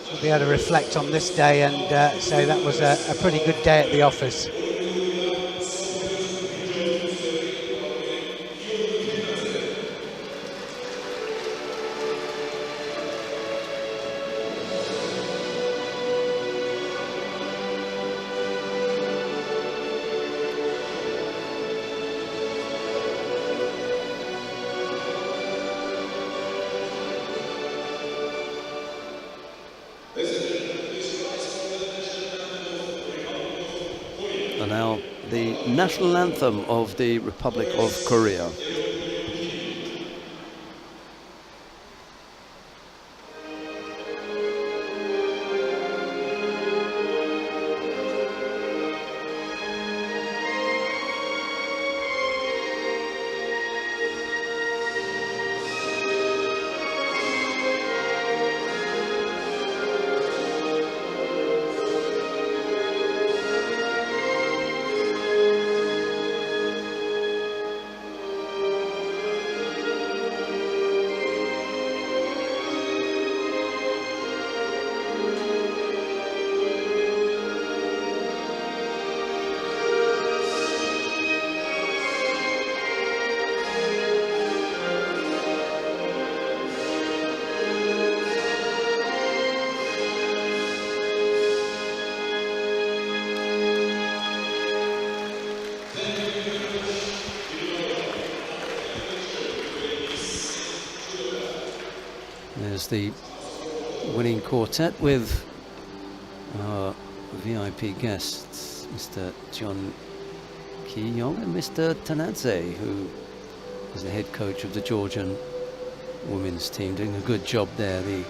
She'll be able to reflect on this day and say that was a pretty good day at the office. And now the national anthem of the Republic of Korea. There's the winning quartet with our VIP guests, Mr. John Ki-yong and Mr. Tanadze, who is the head coach of the Georgian women's team, doing a good job there. The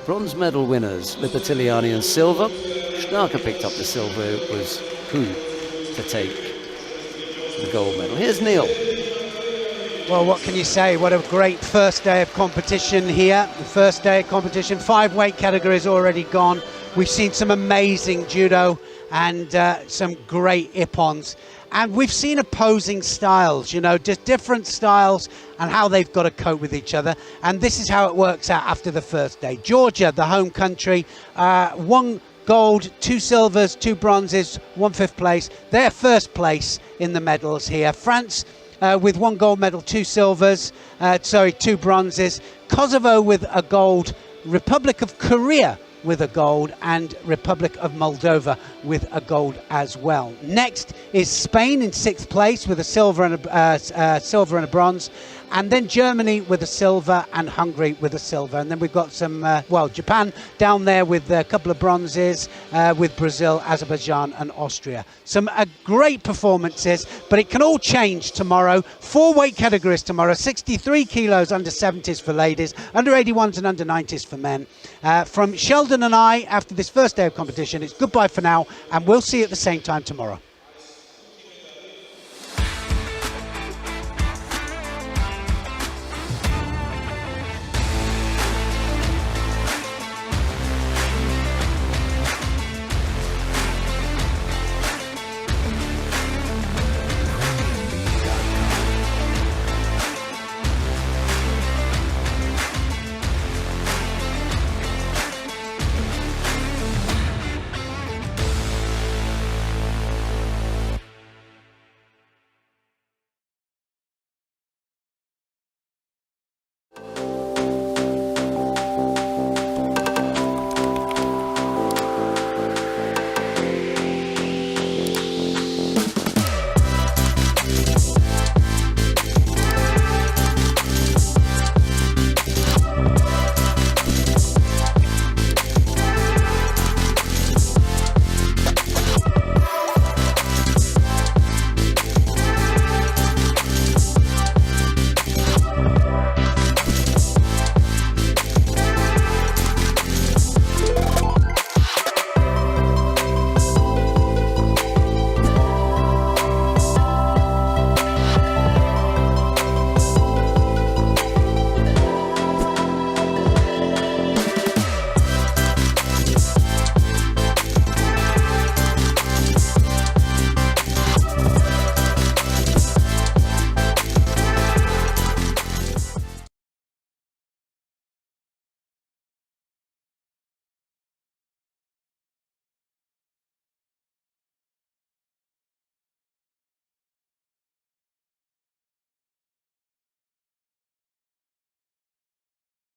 bronze medal winners, Lipitiliani and Silva. Starker picked up the silver. It was Hu to take the gold medal. Here's Neil. Well, what can you say? What a great first day of competition here. The first day of competition, 5 weight categories already gone. We've seen some amazing judo and some great ippons. And we've seen opposing styles, you know, just different styles and how they've got to cope with each other. And this is how it works out after the first day. Georgia, the home country, 1 gold, 2 silvers, 2 bronzes, 1 fifth place. They're first place in the medals here. France, with 1 gold medal, 2 silvers, 2 bronzes. Kosovo with a gold, Republic of Korea with a gold, and Republic of Moldova with a gold as well. Next is Spain in 6th place with a silver and a bronze, and then Germany with a silver and Hungary with a silver. And then we've got some, Japan down there with a couple of bronzes, with Brazil, Azerbaijan and Austria. Some great performances, but it can all change tomorrow. 4 weight categories tomorrow, 63 kilos under 70s for ladies, under 81s and under 90s for men. From Sheldon and I, after this first day of competition, it's goodbye for now, and we'll see you at the same time tomorrow.